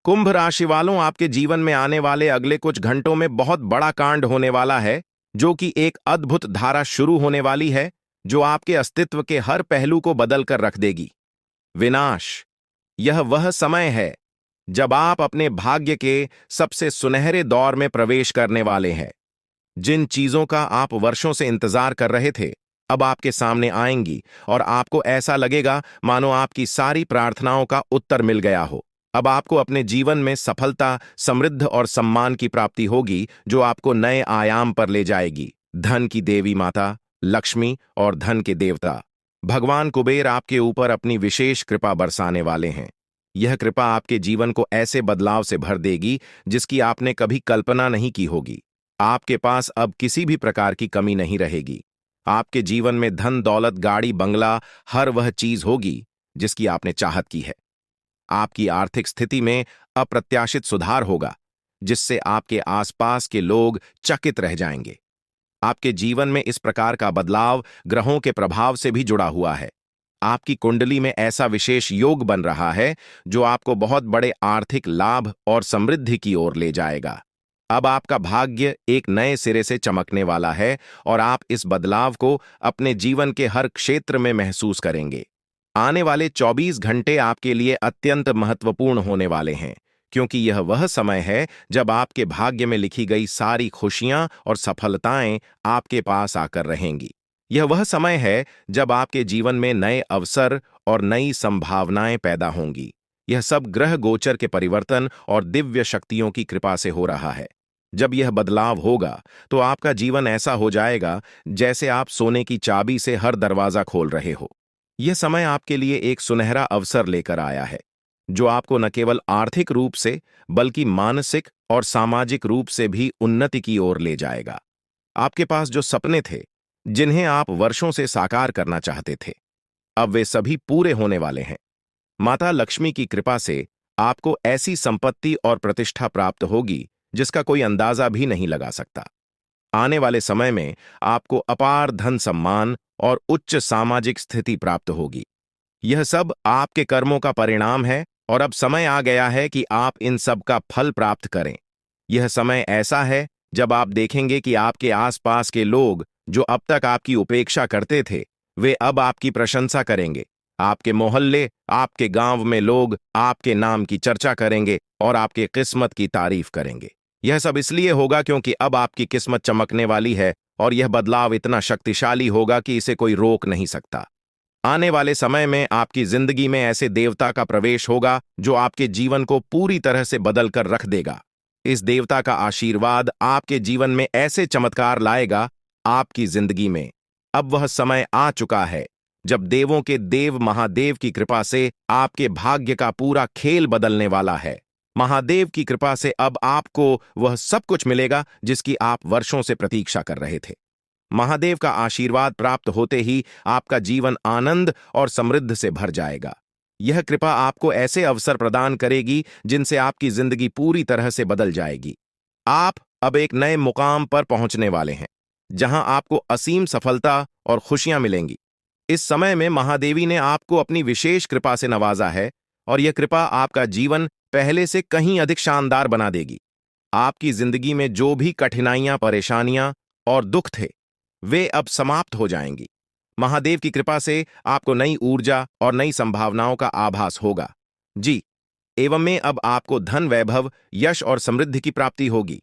कुंभ राशि वालों, आपके जीवन में आने वाले अगले कुछ घंटों में बहुत बड़ा कांड होने वाला है, जो कि एक अद्भुत धारा शुरू होने वाली है, जो आपके अस्तित्व के हर पहलू को बदल कर रख देगी। विनाश। यह वह समय है जब आप अपने भाग्य के सबसे सुनहरे दौर में प्रवेश करने वाले हैं। जिन चीजों का आप वर्षों से इंतजार कर रहे थे, अब आपके सामने आएंगी और आपको ऐसा लगेगा मानो आपकी सारी प्रार्थनाओं का उत्तर मिल गया हो। अब आपको अपने जीवन में सफलता, समृद्ध और सम्मान की प्राप्ति होगी, जो आपको नए आयाम पर ले जाएगी। धन की देवी माता लक्ष्मी और धन के देवता भगवान कुबेर आपके ऊपर अपनी विशेष कृपा बरसाने वाले हैं। यह कृपा आपके जीवन को ऐसे बदलाव से भर देगी जिसकी आपने कभी कल्पना नहीं की होगी। आपके पास अब किसी भी प्रकार की कमी नहीं रहेगी। आपके जीवन में धन, दौलत, गाड़ी, बंगला, हर वह चीज होगी जिसकी आपने चाहत की है। आपकी आर्थिक स्थिति में अप्रत्याशित सुधार होगा, जिससे आपके आसपास के लोग चकित रह जाएंगे। आपके जीवन में इस प्रकार का बदलाव ग्रहों के प्रभाव से भी जुड़ा हुआ है। आपकी कुंडली में ऐसा विशेष योग बन रहा है जो आपको बहुत बड़े आर्थिक लाभ और समृद्धि की ओर ले जाएगा। अब आपका भाग्य एक नए सिरे से चमकने वाला है और आप इस बदलाव को अपने जीवन के हर क्षेत्र में महसूस करेंगे। आने वाले 24 घंटे आपके लिए अत्यंत महत्वपूर्ण होने वाले हैं, क्योंकि यह वह समय है जब आपके भाग्य में लिखी गई सारी खुशियां और सफलताएं आपके पास आकर रहेंगी। यह वह समय है जब आपके जीवन में नए अवसर और नई संभावनाएं पैदा होंगी। यह सब ग्रह गोचर के परिवर्तन और दिव्य शक्तियों की कृपा से हो रहा है। जब यह बदलाव होगा तो आपका जीवन ऐसा हो जाएगा जैसे आप सोने की चाबी से हर दरवाजा खोल रहे हो। यह समय आपके लिए एक सुनहरा अवसर लेकर आया है, जो आपको न केवल आर्थिक रूप से बल्कि मानसिक और सामाजिक रूप से भी उन्नति की ओर ले जाएगा। आपके पास जो सपने थे, जिन्हें आप वर्षों से साकार करना चाहते थे, अब वे सभी पूरे होने वाले हैं। माता लक्ष्मी की कृपा से आपको ऐसी संपत्ति और प्रतिष्ठा प्राप्त होगी जिसका कोई अंदाजा भी नहीं लगा सकता। आने वाले समय में आपको अपार धन, सम्मान और उच्च सामाजिक स्थिति प्राप्त होगी। यह सब आपके कर्मों का परिणाम है और अब समय आ गया है कि आप इन सब का फल प्राप्त करें। यह समय ऐसा है जब आप देखेंगे कि आपके आसपास के लोग जो अब तक आपकी उपेक्षा करते थे, वे अब आपकी प्रशंसा करेंगे। आपके मोहल्ले, आपके गांव में लोग आपके नाम की चर्चा करेंगे और आपके किस्मत की तारीफ करेंगे। यह सब इसलिए होगा क्योंकि अब आपकी किस्मत चमकने वाली है और यह बदलाव इतना शक्तिशाली होगा कि इसे कोई रोक नहीं सकता। आने वाले समय में आपकी जिंदगी में ऐसे देवता का प्रवेश होगा जो आपके जीवन को पूरी तरह से बदल कर रख देगा। इस देवता का आशीर्वाद आपके जीवन में ऐसे चमत्कार लाएगा आपकी जिंदगी में। अब वह समय आ चुका है जब देवों के देव महादेव की कृपा से आपके भाग्य का पूरा खेल बदलने वाला है। महादेव की कृपा से अब आपको वह सब कुछ मिलेगा जिसकी आप वर्षों से प्रतीक्षा कर रहे थे। महादेव का आशीर्वाद प्राप्त होते ही आपका जीवन आनंद और समृद्ध से भर जाएगा। यह कृपा आपको ऐसे अवसर प्रदान करेगी जिनसे आपकी जिंदगी पूरी तरह से बदल जाएगी। आप अब एक नए मुकाम पर पहुंचने वाले हैं, जहां आपको असीम सफलता और खुशियां मिलेंगी। इस समय में महादेवी ने आपको अपनी विशेष कृपा से नवाजा है और यह कृपा आपका जीवन पहले से कहीं अधिक शानदार बना देगी। आपकी जिंदगी में जो भी कठिनाइयां, परेशानियां और दुख थे, वे अब समाप्त हो जाएंगी। महादेव की कृपा से आपको नई ऊर्जा और नई संभावनाओं का आभास होगा। जी, एवं में अब आपको धन, वैभव, यश और समृद्धि की प्राप्ति होगी।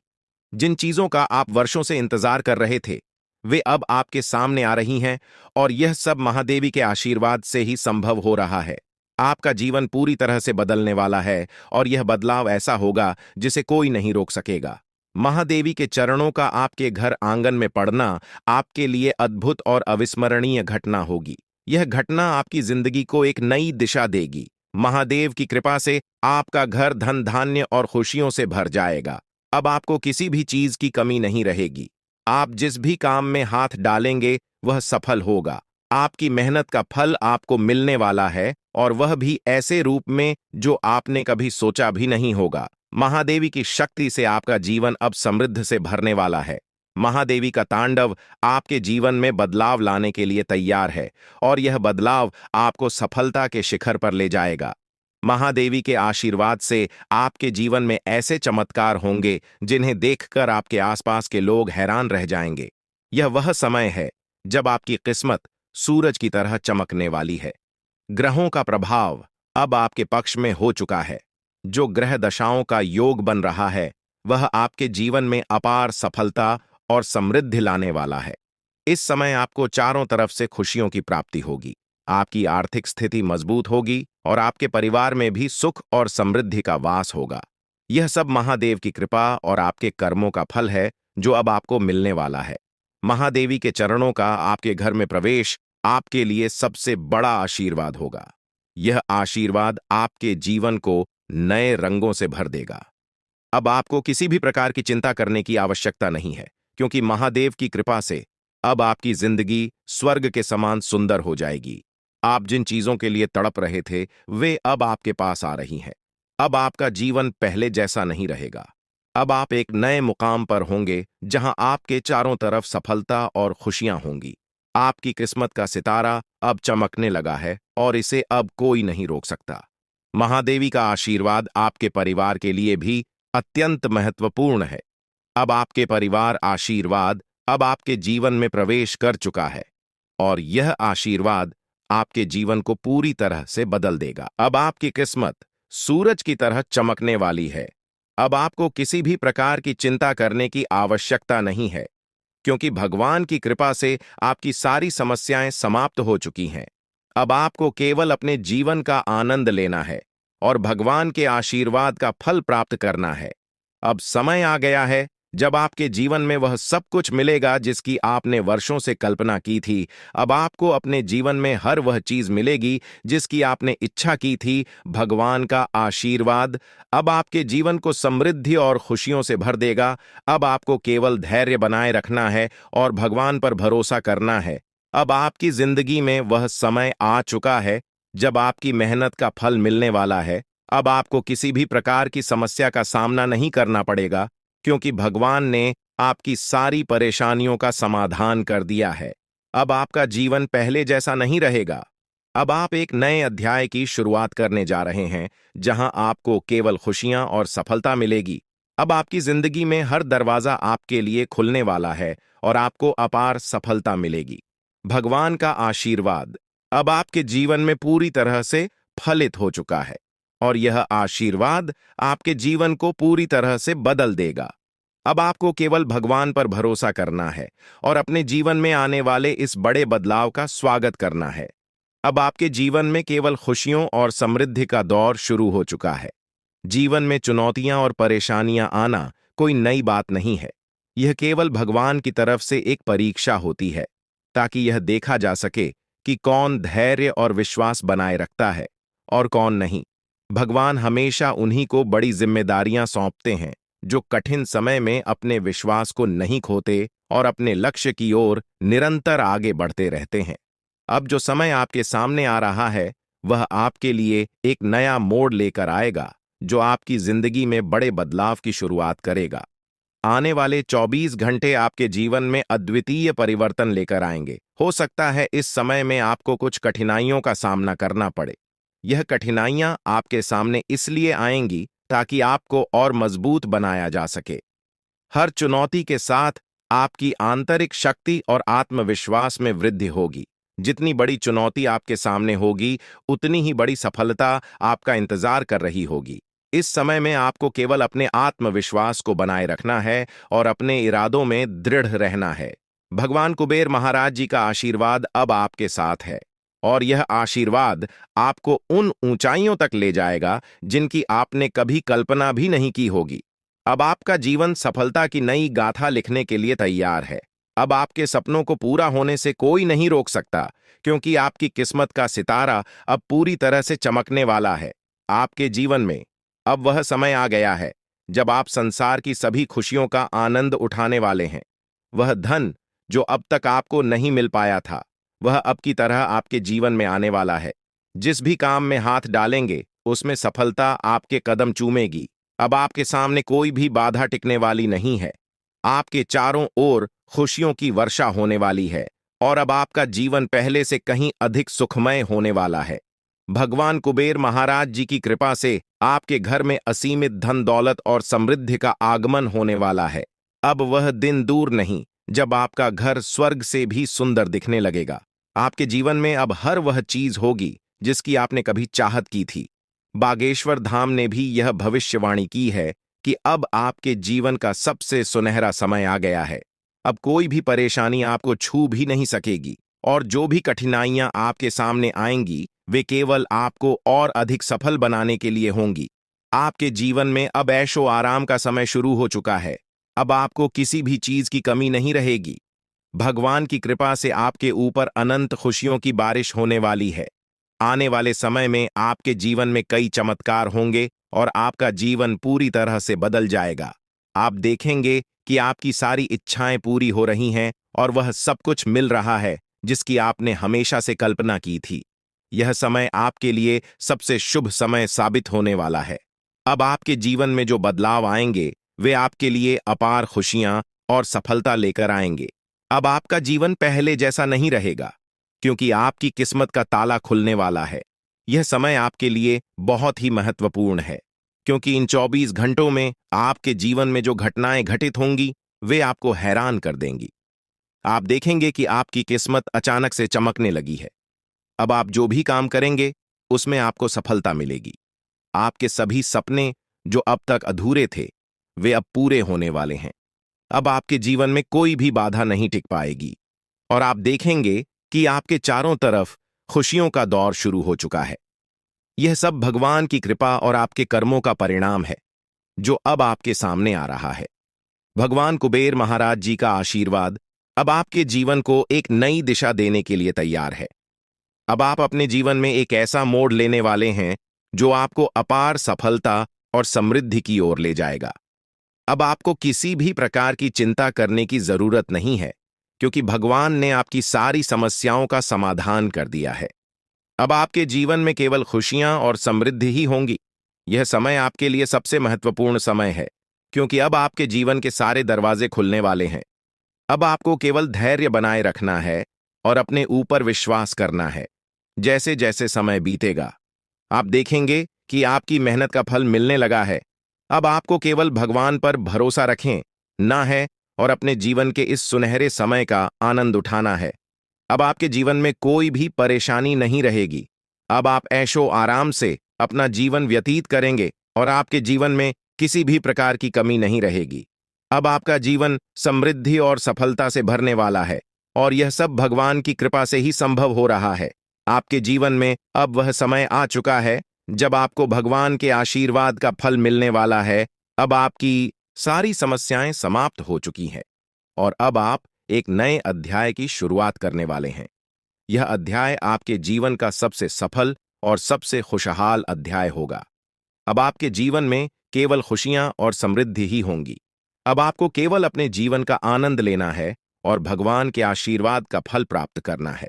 जिन चीजों का आप वर्षों से इंतजार कर रहे थे, वे अब आपके सामने आ रही हैं और यह सब महादेवी के आशीर्वाद से ही संभव हो रहा है। आपका जीवन पूरी तरह से बदलने वाला है और यह बदलाव ऐसा होगा जिसे कोई नहीं रोक सकेगा। महादेवी के चरणों का आपके घर आंगन में पड़ना आपके लिए अद्भुत और अविस्मरणीय घटना होगी। यह घटना आपकी जिंदगी को एक नई दिशा देगी। महादेव की कृपा से आपका घर धन, धान्य और खुशियों से भर जाएगा। अब आपको किसी भी चीज की कमी नहीं रहेगी। आप जिस भी काम में हाथ डालेंगे वह सफल होगा। आपकी मेहनत का फल आपको मिलने वाला है और वह भी ऐसे रूप में जो आपने कभी सोचा भी नहीं होगा। महादेवी की शक्ति से आपका जीवन अब समृद्ध से भरने वाला है। महादेवी का तांडव आपके जीवन में बदलाव लाने के लिए तैयार है और यह बदलाव आपको सफलता के शिखर पर ले जाएगा। महादेवी के आशीर्वाद से आपके जीवन में ऐसे चमत्कार होंगे जिन्हें देखकर आपके आसपास के लोग हैरान रह जाएंगे। यह वह समय है जब आपकी किस्मत सूरज की तरह चमकने वाली है। ग्रहों का प्रभाव अब आपके पक्ष में हो चुका है। जो ग्रह दशाओं का योग बन रहा है वह आपके जीवन में अपार सफलता और समृद्धि लाने वाला है। इस समय आपको चारों तरफ से खुशियों की प्राप्ति होगी। आपकी आर्थिक स्थिति मजबूत होगी और आपके परिवार में भी सुख और समृद्धि का वास होगा। यह सब महादेव की कृपा और आपके कर्मों का फल है जो अब आपको मिलने वाला है। महादेवी के चरणों का आपके घर में प्रवेश आपके लिए सबसे बड़ा आशीर्वाद होगा। यह आशीर्वाद आपके जीवन को नए रंगों से भर देगा। अब आपको किसी भी प्रकार की चिंता करने की आवश्यकता नहीं है, क्योंकि महादेव की कृपा से अब आपकी जिंदगी स्वर्ग के समान सुंदर हो जाएगी। आप जिन चीजों के लिए तड़प रहे थे वे अब आपके पास आ रही हैं। अब आपका जीवन पहले जैसा नहीं रहेगा। अब आप एक नए मुकाम पर होंगे जहां आपके चारों तरफ सफलता और खुशियां होंगी। आपकी किस्मत का सितारा अब चमकने लगा है और इसे अब कोई नहीं रोक सकता। महादेवी का आशीर्वाद आपके परिवार के लिए भी अत्यंत महत्वपूर्ण है। अब आपके परिवार आशीर्वाद अब आपके जीवन में प्रवेश कर चुका है और यह आशीर्वाद आपके जीवन को पूरी तरह से बदल देगा। अब आपकी किस्मत सूरज की तरह चमकने वाली है। अब आपको किसी भी प्रकार की चिंता करने की आवश्यकता नहीं है, क्योंकि भगवान की कृपा से आपकी सारी समस्याएं समाप्त हो चुकी हैं। अब आपको केवल अपने जीवन का आनंद लेना है और भगवान के आशीर्वाद का फल प्राप्त करना है। अब समय आ गया है जब आपके जीवन में वह सब कुछ मिलेगा जिसकी आपने वर्षों से कल्पना की थी। अब आपको अपने जीवन में हर वह चीज मिलेगी जिसकी आपने इच्छा की थी। भगवान का आशीर्वाद अब आपके जीवन को समृद्धि और खुशियों से भर देगा। अब आपको केवल धैर्य बनाए रखना है और भगवान पर भरोसा करना है। अब आपकी जिंदगी में वह समय आ चुका है जब आपकी मेहनत का फल मिलने वाला है। अब आपको किसी भी प्रकार की समस्या का सामना नहीं करना पड़ेगा, क्योंकि भगवान ने आपकी सारी परेशानियों का समाधान कर दिया है। अब आपका जीवन पहले जैसा नहीं रहेगा। अब आप एक नए अध्याय की शुरुआत करने जा रहे हैं, जहां आपको केवल खुशियां और सफलता मिलेगी। अब आपकी जिंदगी में हर दरवाजा आपके लिए खुलने वाला है और आपको अपार सफलता मिलेगी। भगवान का आशीर्वाद अब आपके जीवन में पूरी तरह से फलित हो चुका है और यह आशीर्वाद आपके जीवन को पूरी तरह से बदल देगा। अब आपको केवल भगवान पर भरोसा करना है और अपने जीवन में आने वाले इस बड़े बदलाव का स्वागत करना है। अब आपके जीवन में केवल खुशियों और समृद्धि का दौर शुरू हो चुका है। जीवन में चुनौतियां और परेशानियां आना कोई नई बात नहीं है। यह केवल भगवान की तरफ से एक परीक्षा होती है, ताकि यह देखा जा सके कि कौन धैर्य और विश्वास बनाए रखता है और कौन नहीं। भगवान हमेशा उन्हीं को बड़ी जिम्मेदारियां सौंपते हैं जो कठिन समय में अपने विश्वास को नहीं खोते और अपने लक्ष्य की ओर निरंतर आगे बढ़ते रहते हैं। अब जो समय आपके सामने आ रहा है वह आपके लिए एक नया मोड़ लेकर आएगा, जो आपकी जिंदगी में बड़े बदलाव की शुरुआत करेगा। आने वाले 24 घंटे आपके जीवन में अद्वितीय परिवर्तन लेकर आएंगे। हो सकता है इस समय में आपको कुछ कठिनाइयों का सामना करना पड़े। यह कठिनाइयां आपके सामने इसलिए आएंगी ताकि आपको और मजबूत बनाया जा सके। हर चुनौती के साथ आपकी आंतरिक शक्ति और आत्मविश्वास में वृद्धि होगी। जितनी बड़ी चुनौती आपके सामने होगी, उतनी ही बड़ी सफलता आपका इंतजार कर रही होगी। इस समय में आपको केवल अपने आत्मविश्वास को बनाए रखना है और अपने इरादों में दृढ़ रहना है। भगवान कुबेर महाराज जी का आशीर्वाद अब आपके साथ है और यह आशीर्वाद आपको उन ऊंचाइयों तक ले जाएगा जिनकी आपने कभी कल्पना भी नहीं की होगी। अब आपका जीवन सफलता की नई गाथा लिखने के लिए तैयार है। अब आपके सपनों को पूरा होने से कोई नहीं रोक सकता, क्योंकि आपकी किस्मत का सितारा अब पूरी तरह से चमकने वाला है। आपके जीवन में अब वह समय आ गया है जब आप संसार की सभी खुशियों का आनंद उठाने वाले हैं। वह धन जो अब तक आपको नहीं मिल पाया था, वह अब की तरह आपके जीवन में आने वाला है। जिस भी काम में हाथ डालेंगे उसमें सफलता आपके कदम चूमेगी। अब आपके सामने कोई भी बाधा टिकने वाली नहीं है। आपके चारों ओर खुशियों की वर्षा होने वाली है और अब आपका जीवन पहले से कहीं अधिक सुखमय होने वाला है। भगवान कुबेर महाराज जी की कृपा से आपके घर में असीमित धन दौलत और समृद्धि का आगमन होने वाला है। अब वह दिन दूर नहीं जब आपका घर स्वर्ग से भी सुंदर दिखने लगेगा। आपके जीवन में अब हर वह चीज होगी जिसकी आपने कभी चाहत की थी। बागेश्वर धाम ने भी यह भविष्यवाणी की है कि अब आपके जीवन का सबसे सुनहरा समय आ गया है। अब कोई भी परेशानी आपको छू भी नहीं सकेगी और जो भी कठिनाइयां आपके सामने आएंगी वे केवल आपको और अधिक सफल बनाने के लिए होंगी। आपके जीवन में अब ऐशो आराम का समय शुरू हो चुका है। अब आपको किसी भी चीज की कमी नहीं रहेगी। भगवान की कृपा से आपके ऊपर अनंत खुशियों की बारिश होने वाली है। आने वाले समय में आपके जीवन में कई चमत्कार होंगे और आपका जीवन पूरी तरह से बदल जाएगा। आप देखेंगे कि आपकी सारी इच्छाएं पूरी हो रही हैं और वह सब कुछ मिल रहा है जिसकी आपने हमेशा से कल्पना की थी। यह समय आपके लिए सबसे शुभ समय साबित होने वाला है। अब आपके जीवन में जो बदलाव आएंगे वे आपके लिए अपार खुशियां और सफलता लेकर आएंगे। अब आपका जीवन पहले जैसा नहीं रहेगा क्योंकि आपकी किस्मत का ताला खुलने वाला है। यह समय आपके लिए बहुत ही महत्वपूर्ण है क्योंकि इन 24 घंटों में आपके जीवन में जो घटनाएं घटित होंगी वे आपको हैरान कर देंगी। आप देखेंगे कि आपकी किस्मत अचानक से चमकने लगी है। अब आप जो भी काम करेंगे उसमें आपको सफलता मिलेगी। आपके सभी सपने जो अब तक अधूरे थे वे अब पूरे होने वाले हैं। अब आपके जीवन में कोई भी बाधा नहीं टिक पाएगी और आप देखेंगे कि आपके चारों तरफ खुशियों का दौर शुरू हो चुका है। यह सब भगवान की कृपा और आपके कर्मों का परिणाम है जो अब आपके सामने आ रहा है। भगवान कुबेर महाराज जी का आशीर्वाद अब आपके जीवन को एक नई दिशा देने के लिए तैयार है। अब आप अपने जीवन में एक ऐसा मोड़ लेने वाले हैं जो आपको अपार सफलता और समृद्धि की ओर ले जाएगा। अब आपको किसी भी प्रकार की चिंता करने की जरूरत नहीं है क्योंकि भगवान ने आपकी सारी समस्याओं का समाधान कर दिया है। अब आपके जीवन में केवल खुशियां और समृद्धि ही होंगी। यह समय आपके लिए सबसे महत्वपूर्ण समय है क्योंकि अब आपके जीवन के सारे दरवाजे खुलने वाले हैं। अब आपको केवल धैर्य बनाए रखना है और अपने ऊपर विश्वास करना है। जैसे जैसे समय बीतेगा आप देखेंगे कि आपकी मेहनत का फल मिलने लगा है। अब आपको केवल भगवान पर भरोसा रखें ना है और अपने जीवन के इस सुनहरे समय का आनंद उठाना है। अब आपके जीवन में कोई भी परेशानी नहीं रहेगी। अब आप ऐशो आराम से अपना जीवन व्यतीत करेंगे और आपके जीवन में किसी भी प्रकार की कमी नहीं रहेगी। अब आपका जीवन समृद्धि और सफलता से भरने वाला है और यह सब भगवान की कृपा से ही संभव हो रहा है। आपके जीवन में अब वह समय आ चुका है जब आपको भगवान के आशीर्वाद का फल मिलने वाला है। अब आपकी सारी समस्याएं समाप्त हो चुकी हैं और अब आप एक नए अध्याय की शुरुआत करने वाले हैं। यह अध्याय आपके जीवन का सबसे सफल और सबसे खुशहाल अध्याय होगा। अब आपके जीवन में केवल खुशियां और समृद्धि ही होंगी। अब आपको केवल अपने जीवन का आनंद लेना है और भगवान के आशीर्वाद का फल प्राप्त करना है।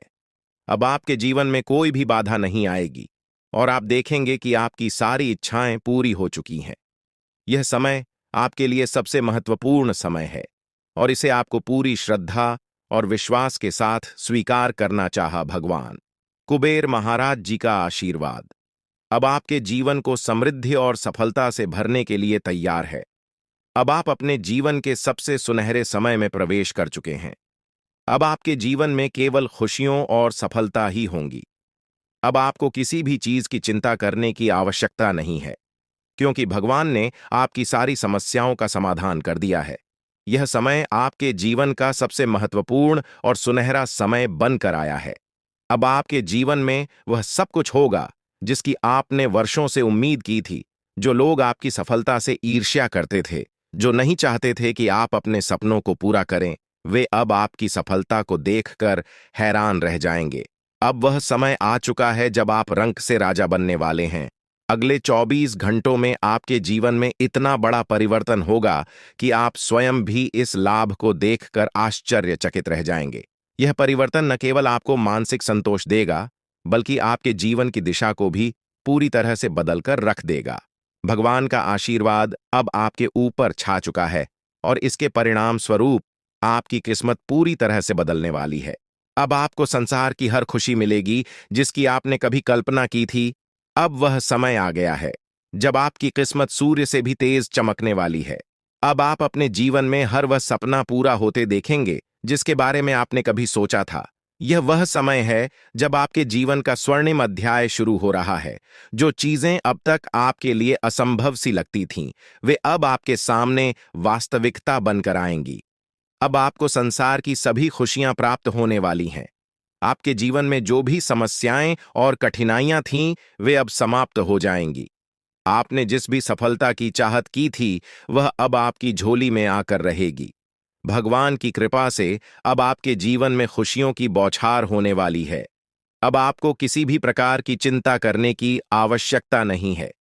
अब आपके जीवन में कोई भी बाधा नहीं आएगी और आप देखेंगे कि आपकी सारी इच्छाएं पूरी हो चुकी हैं। यह समय आपके लिए सबसे महत्वपूर्ण समय है और इसे आपको पूरी श्रद्धा और विश्वास के साथ स्वीकार करना चाहा। भगवान कुबेर महाराज जी का आशीर्वाद अब आपके जीवन को समृद्धि और सफलता से भरने के लिए तैयार है। अब आप अपने जीवन के सबसे सुनहरे समय में प्रवेश कर चुके हैं। अब आपके जीवन में केवल खुशियों और सफलता ही होंगी। अब आपको किसी भी चीज की चिंता करने की आवश्यकता नहीं है क्योंकि भगवान ने आपकी सारी समस्याओं का समाधान कर दिया है। यह समय आपके जीवन का सबसे महत्वपूर्ण और सुनहरा समय बनकर आया है। अब आपके जीवन में वह सब कुछ होगा जिसकी आपने वर्षों से उम्मीद की थी। जो लोग आपकी सफलता से ईर्ष्या करते थे, जो नहीं चाहते थे कि आप अपने सपनों को पूरा करें, वे अब आपकी सफलता को देखकर हैरान रह जाएंगे। अब वह समय आ चुका है जब आप रंक से राजा बनने वाले हैं। अगले 24 घंटों में आपके जीवन में इतना बड़ा परिवर्तन होगा कि आप स्वयं भी इस लाभ को देखकर आश्चर्यचकित रह जाएंगे। यह परिवर्तन न केवल आपको मानसिक संतोष देगा बल्कि आपके जीवन की दिशा को भी पूरी तरह से बदलकर रख देगा। भगवान का आशीर्वाद अब आपके ऊपर छा चुका है और इसके परिणाम स्वरूप आपकी किस्मत पूरी तरह से बदलने वाली है। अब आपको संसार की हर खुशी मिलेगी जिसकी आपने कभी कल्पना की थी। अब वह समय आ गया है जब आपकी किस्मत सूर्य से भी तेज चमकने वाली है। अब आप अपने जीवन में हर वह सपना पूरा होते देखेंगे जिसके बारे में आपने कभी सोचा था। यह वह समय है जब आपके जीवन का स्वर्णिम अध्याय शुरू हो रहा है। जो चीजें अब तक आपके लिए असंभव सी लगती थीं, वे अब आपके सामने वास्तविकता बनकर आएंगी। अब आपको संसार की सभी खुशियां प्राप्त होने वाली हैं। आपके जीवन में जो भी समस्याएं और कठिनाइयां थीं, वे अब समाप्त हो जाएंगी। आपने जिस भी सफलता की चाहत की थी, वह अब आपकी झोली में आकर रहेगी। भगवान की कृपा से अब आपके जीवन में खुशियों की बौछार होने वाली है। अब आपको किसी भी प्रकार की चिंता करने की आवश्यकता नहीं है,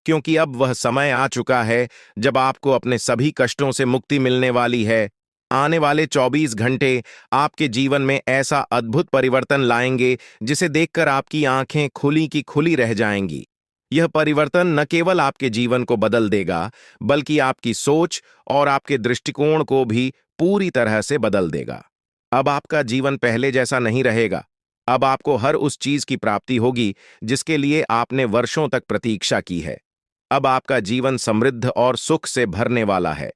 क्योंकि अब वह समय आ चुका है जब आपको अपने सभी कष्टों से मुक्ति मिलने वाली है। आने वाले 24 घंटे आपके जीवन में ऐसा अद्भुत परिवर्तन लाएंगे जिसे देखकर आपकी आंखें खुली की खुली रह जाएंगी। यह परिवर्तन न केवल आपके जीवन को बदल देगा, बल्कि आपकी सोच और आपके दृष्टिकोण को भी पूरी तरह से बदल देगा। अब आपका जीवन पहले जैसा नहीं रहेगा। अब आपको हर उस चीज की प्राप्ति होगी जिसके लिए आपने वर्षों तक प्रतीक्षा की है। अब आपका जीवन समृद्ध और सुख से भरने वाला है।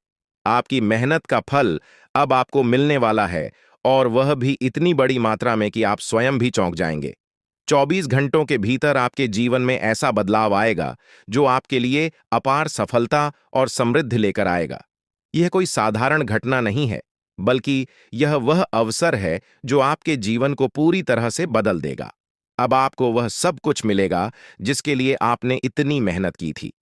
आपकी मेहनत का फल अब आपको मिलने वाला है, और वह भी इतनी बड़ी मात्रा में कि आप स्वयं भी चौंक जाएंगे। 24 घंटों के भीतर आपके जीवन में ऐसा बदलाव आएगा जो आपके लिए अपार सफलता और समृद्धि लेकर आएगा। यह कोई साधारण घटना नहीं है, बल्कि यह वह अवसर है जो आपके जीवन को पूरी तरह से बदल देगा। अब आपको वह सब कुछ मिलेगा जिसके लिए आपने इतनी मेहनत की थी।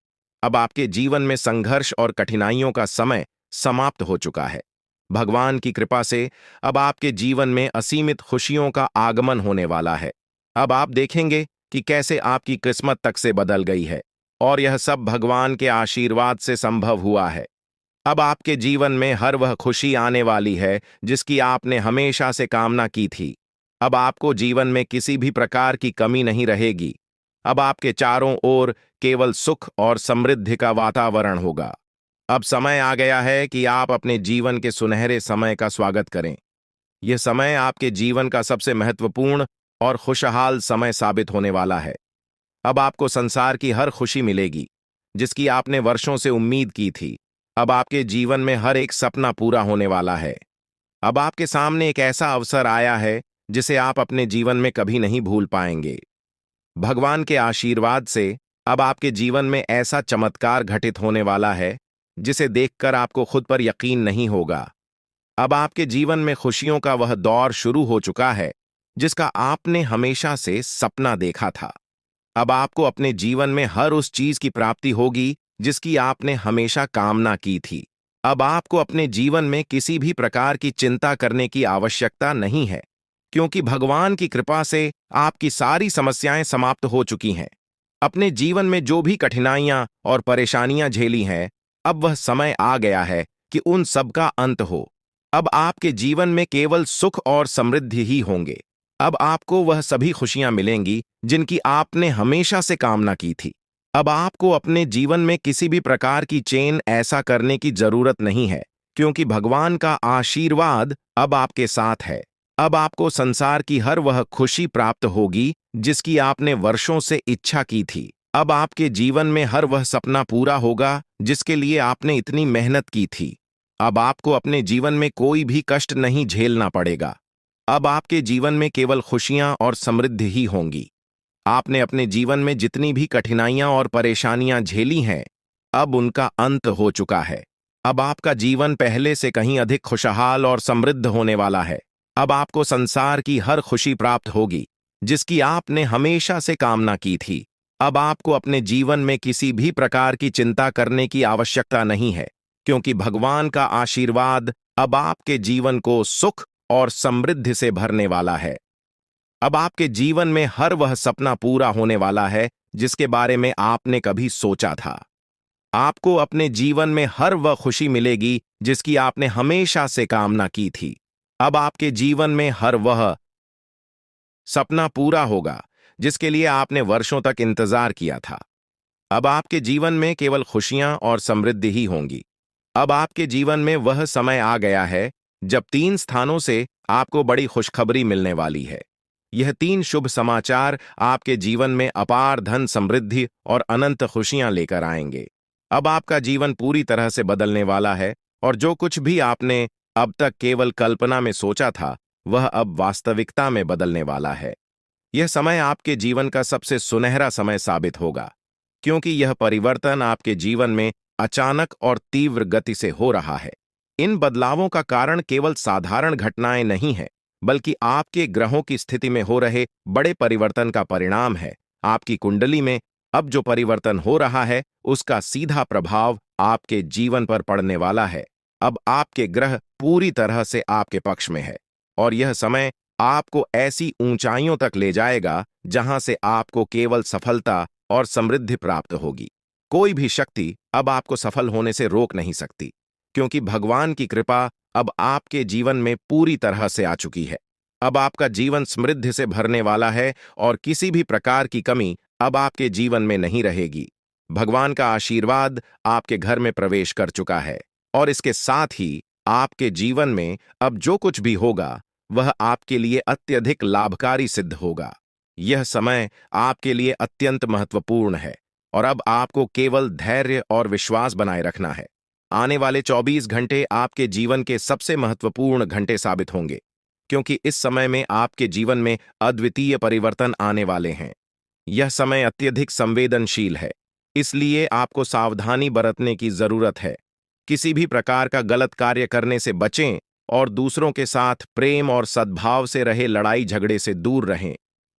अब आपके जीवन में संघर्ष और कठिनाइयों का समय समाप्त हो चुका है। भगवान की कृपा से अब आपके जीवन में असीमित खुशियों का आगमन होने वाला है। अब आप देखेंगे कि कैसे आपकी किस्मत तक से बदल गई है, और यह सब भगवान के आशीर्वाद से संभव हुआ है। अब आपके जीवन में हर वह खुशी आने वाली है जिसकी आपने हमेशा से कामना की थी। अब आपको जीवन में किसी भी प्रकार की कमी नहीं रहेगी। अब आपके चारों ओर केवल सुख और समृद्धि का वातावरण होगा। अब समय आ गया है कि आप अपने जीवन के सुनहरे समय का स्वागत करें। यह समय आपके जीवन का सबसे महत्वपूर्ण और खुशहाल समय साबित होने वाला है। अब आपको संसार की हर खुशी मिलेगी जिसकी आपने वर्षों से उम्मीद की थी। अब आपके जीवन में हर एक सपना पूरा होने वाला है। अब आपके सामने एक ऐसा अवसर आया है जिसे आप अपने जीवन में कभी नहीं भूल पाएंगे। भगवान के आशीर्वाद से अब आपके जीवन में ऐसा चमत्कार घटित होने वाला है जिसे देखकर आपको खुद पर यकीन नहीं होगा। अब आपके जीवन में खुशियों का वह दौर शुरू हो चुका है जिसका आपने हमेशा से सपना देखा था। अब आपको अपने जीवन में हर उस चीज की प्राप्ति होगी जिसकी आपने हमेशा कामना की थी। अब आपको अपने जीवन में किसी भी प्रकार की चिंता करने की आवश्यकता नहीं है, क्योंकि भगवान की कृपा से आपकी सारी समस्याएं समाप्त हो चुकी हैं। अपने जीवन में जो भी कठिनाइयां और परेशानियां झेली हैं, अब वह समय आ गया है कि उन सब का अंत हो। अब आपके जीवन में केवल सुख और समृद्धि ही होंगे। अब आपको वह सभी खुशियां मिलेंगी जिनकी आपने हमेशा से कामना की थी। अब आपको अपने जीवन में किसी भी प्रकार की चेन ऐसा करने की जरूरत नहीं है, क्योंकि भगवान का आशीर्वाद अब आपके साथ है। अब आपको संसार की हर वह खुशी प्राप्त होगी जिसकी आपने वर्षों से इच्छा की थी। अब आपके जीवन में हर वह सपना पूरा होगा जिसके लिए आपने इतनी मेहनत की थी। अब आपको अपने जीवन में कोई भी कष्ट नहीं झेलना पड़ेगा। अब आपके जीवन में केवल खुशियां और समृद्धि ही होंगी। आपने अपने जीवन में जितनी भी कठिनाइयां और परेशानियां झेली हैं, अब उनका अंत हो चुका है। अब आपका जीवन पहले से कहीं अधिक खुशहाल और समृद्ध होने वाला है। अब आपको संसार की हर खुशी प्राप्त होगी जिसकी आपने हमेशा से कामना की थी। अब आपको अपने जीवन में किसी भी प्रकार की चिंता करने की आवश्यकता नहीं है, क्योंकि भगवान का आशीर्वाद अब आपके जीवन को सुख और समृद्धि से भरने वाला है। अब आपके जीवन में हर वह सपना पूरा होने वाला है जिसके बारे में आपने कभी सोचा था। आपको अपने जीवन में हर वह खुशी मिलेगी जिसकी आपने हमेशा से कामना की थी। अब आपके जीवन में हर वह सपना पूरा होगा जिसके लिए आपने वर्षों तक इंतजार किया था। अब आपके जीवन में केवल खुशियां और समृद्धि ही होंगी। अब आपके जीवन में वह समय आ गया है जब 3 स्थानों से आपको बड़ी खुशखबरी मिलने वाली है। यह 3 शुभ समाचार आपके जीवन में अपार धन समृद्धि और अनंत खुशियां लेकर आएंगे। अब आपका जीवन पूरी तरह से बदलने वाला है और जो कुछ भी आपने अब तक केवल कल्पना में सोचा था, वह अब वास्तविकता में बदलने वाला है। यह समय आपके जीवन का सबसे सुनहरा समय साबित होगा, क्योंकि यह परिवर्तन आपके जीवन में अचानक और तीव्र गति से हो रहा है। इन बदलावों का कारण केवल साधारण घटनाएं नहीं है, बल्कि आपके ग्रहों की स्थिति में हो रहे बड़े परिवर्तन का परिणाम है। आपकी कुंडली में अब जो परिवर्तन हो रहा है, उसका सीधा प्रभाव आपके जीवन पर पड़ने वाला है। अब आपके ग्रह पूरी तरह से आपके पक्ष में है और यह समय आपको ऐसी ऊंचाइयों तक ले जाएगा जहां से आपको केवल सफलता और समृद्धि प्राप्त होगी। कोई भी शक्ति अब आपको सफल होने से रोक नहीं सकती, क्योंकि भगवान की कृपा अब आपके जीवन में पूरी तरह से आ चुकी है। अब आपका जीवन समृद्धि से भरने वाला है और किसी भी प्रकार की कमी अब आपके जीवन में नहीं रहेगी। भगवान का आशीर्वाद आपके घर में प्रवेश कर चुका है और इसके साथ ही आपके जीवन में अब जो कुछ भी होगा, वह आपके लिए अत्यधिक लाभकारी सिद्ध होगा। यह समय आपके लिए अत्यंत महत्वपूर्ण है और अब आपको केवल धैर्य और विश्वास बनाए रखना है। आने वाले 24 घंटे आपके जीवन के सबसे महत्वपूर्ण घंटे साबित होंगे, क्योंकि इस समय में आपके जीवन में अद्वितीय परिवर्तन आने वाले हैं। यह समय अत्यधिक संवेदनशील है, इसलिए आपको सावधानी बरतने की जरूरत है। किसी भी प्रकार का गलत कार्य करने से बचें और दूसरों के साथ प्रेम और सद्भाव से रहे लड़ाई झगड़े से दूर रहें,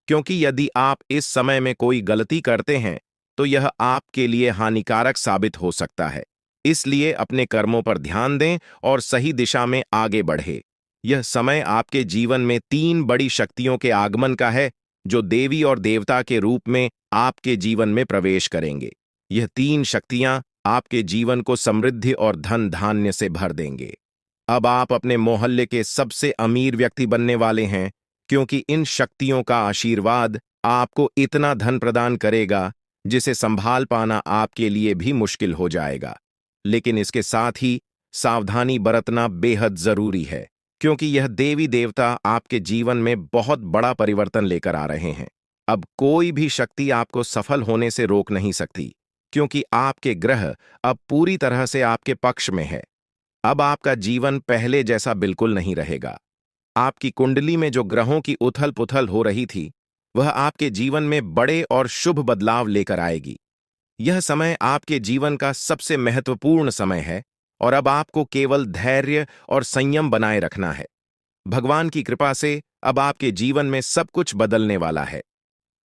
क्योंकि यदि आप इस समय में कोई गलती करते हैं तो यह आपके लिए हानिकारक साबित हो सकता है। इसलिए अपने कर्मों पर ध्यान दें और सही दिशा में आगे बढ़े। यह समय आपके जीवन में 3 बड़ी शक्तियों के आगमन का है, जो देवी और देवता के रूप में आपके जीवन में प्रवेश करेंगे। यह 3 शक्तियां आपके जीवन को समृद्धि और धन धान्य से भर देंगे। अब आप अपने मोहल्ले के सबसे अमीर व्यक्ति बनने वाले हैं, क्योंकि इन शक्तियों का आशीर्वाद आपको इतना धन प्रदान करेगा जिसे संभाल पाना आपके लिए भी मुश्किल हो जाएगा। लेकिन इसके साथ ही सावधानी बरतना बेहद जरूरी है, क्योंकि यह देवी देवता आपके जीवन में बहुत बड़ा परिवर्तन लेकर आ रहे हैं। अब कोई भी शक्ति आपको सफल होने से रोक नहीं सकती, क्योंकि आपके ग्रह अब पूरी तरह से आपके पक्ष में है। अब आपका जीवन पहले जैसा बिल्कुल नहीं रहेगा। आपकी कुंडली में जो ग्रहों की उथल पुथल हो रही थी, वह आपके जीवन में बड़े और शुभ बदलाव लेकर आएगी। यह समय आपके जीवन का सबसे महत्वपूर्ण समय है और अब आपको केवल धैर्य और संयम बनाए रखना है। भगवान की कृपा से अब आपके जीवन में सब कुछ बदलने वाला है।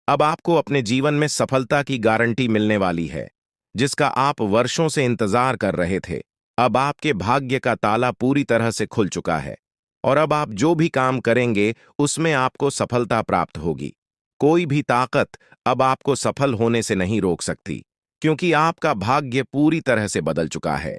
अब आपको अपने जीवन में सफलता की गारंटी मिलने वाली है, जिसका आप वर्षों से इंतजार कर रहे थे। अब आपके भाग्य का ताला पूरी तरह से खुल चुका है और अब आप जो भी काम करेंगे उसमें आपको सफलता प्राप्त होगी। कोई भी ताकत अब आपको सफल होने से नहीं रोक सकती, क्योंकि आपका भाग्य पूरी तरह से बदल चुका है।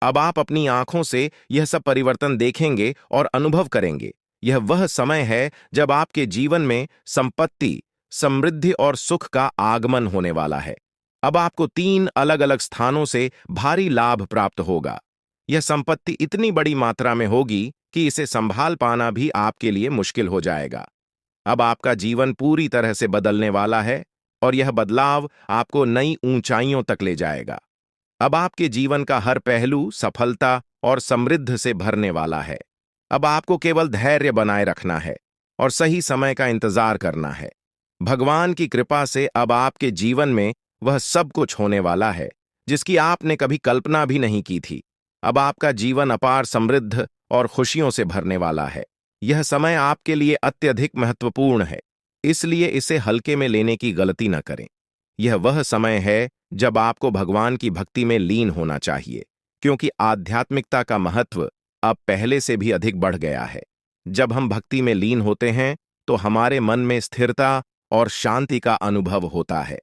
अब आप अपनी आंखों से यह सब परिवर्तन देखेंगे और अनुभव करेंगे। यह वह समय है जब आपके जीवन में संपत्ति, समृद्धि और सुख का आगमन होने वाला है। अब आपको 3 अलग अलग स्थानों से भारी लाभ प्राप्त होगा। यह संपत्ति इतनी बड़ी मात्रा में होगी कि इसे संभाल पाना भी आपके लिए मुश्किल हो जाएगा। अब आपका जीवन पूरी तरह से बदलने वाला है और यह बदलाव आपको नई ऊंचाइयों तक ले जाएगा। अब आपके जीवन का हर पहलू सफलता और समृद्धि से भरने वाला है। अब आपको केवल धैर्य बनाए रखना है और सही समय का इंतजार करना है। भगवान की कृपा से अब आपके जीवन में वह सब कुछ होने वाला है जिसकी आपने कभी कल्पना भी नहीं की थी। अब आपका जीवन अपार समृद्ध और खुशियों से भरने वाला है। यह समय आपके लिए अत्यधिक महत्वपूर्ण है, इसलिए इसे हल्के में लेने की गलती न करें। यह वह समय है जब आपको भगवान की भक्ति में लीन होना चाहिए, क्योंकि आध्यात्मिकता का महत्व अब पहले से भी अधिक बढ़ गया है। जब हम भक्ति में लीन होते हैं तो हमारे मन में स्थिरता और शांति का अनुभव होता है।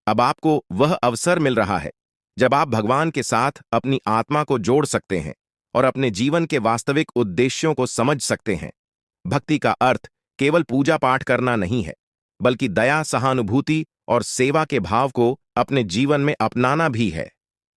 अब आपको वह अवसर मिल रहा है जब आप भगवान के साथ अपनी आत्मा को जोड़ सकते हैं और अपने जीवन के वास्तविक उद्देश्यों को समझ सकते हैं। भक्ति का अर्थ केवल पूजा पाठ करना नहीं है, बल्कि दया, सहानुभूति और सेवा के भाव को अपने जीवन में अपनाना भी है।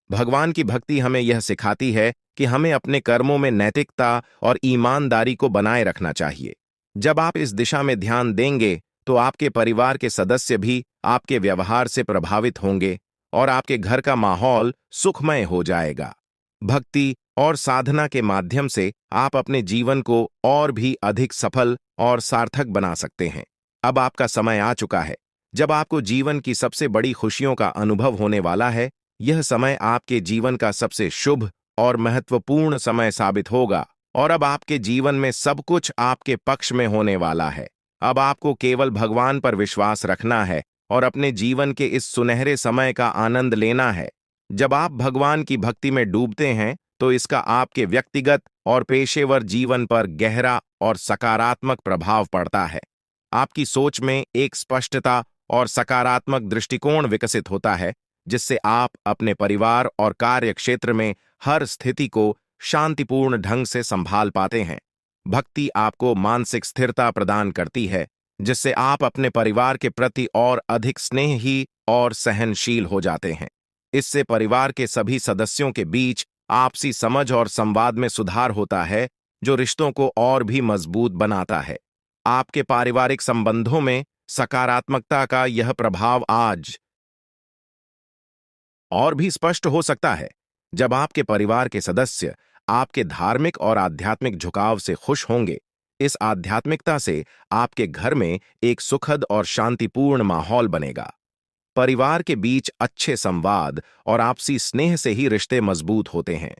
भगवान की भक्ति हमें यह सिखाती है कि हमें अपने कर्मों में नैतिकता और ईमानदारी को बनाए रखना चाहिए। जब आप इस दिशा में ध्यान देंगे तो आपके परिवार के सदस्य भी आपके व्यवहार से प्रभावित होंगे और आपके घर का माहौल सुखमय हो जाएगा। भक्ति और साधना के माध्यम से आप अपने जीवन को और भी अधिक सफल और सार्थक बना सकते हैं। अब आपका समय आ चुका है जब आपको जीवन की सबसे बड़ी खुशियों का अनुभव होने वाला है। यह समय आपके जीवन का सबसे शुभ और महत्वपूर्ण समय साबित होगा और अब आपके जीवन में सब कुछ आपके पक्ष में होने वाला है। अब आपको केवल भगवान पर विश्वास रखना है और अपने जीवन के इस सुनहरे समय का आनंद लेना है। जब आप भगवान की भक्ति में डूबते हैं तो इसका आपके व्यक्तिगत और पेशेवर जीवन पर गहरा और सकारात्मक प्रभाव पड़ता है। आपकी सोच में एक स्पष्टता और सकारात्मक दृष्टिकोण विकसित होता है, जिससे आप अपने परिवार और कार्य क्षेत्र में हर स्थिति को शांतिपूर्ण ढंग से संभाल पाते हैं। भक्ति आपको मानसिक स्थिरता प्रदान करती है, जिससे आप अपने परिवार के प्रति और अधिक स्नेही और सहनशील हो जाते हैं। इससे परिवार के सभी सदस्यों के बीच आपसी समझ और संवाद में सुधार होता है, जो रिश्तों को और भी मजबूत बनाता है। आपके पारिवारिक संबंधों में सकारात्मकता का यह प्रभाव आज और भी स्पष्ट हो सकता है जब आपके परिवार के सदस्य आपके धार्मिक और आध्यात्मिक झुकाव से खुश होंगे। इस आध्यात्मिकता से आपके घर में एक सुखद और शांतिपूर्ण माहौल बनेगा। परिवार के बीच अच्छे संवाद और आपसी स्नेह से ही रिश्ते मजबूत होते हैं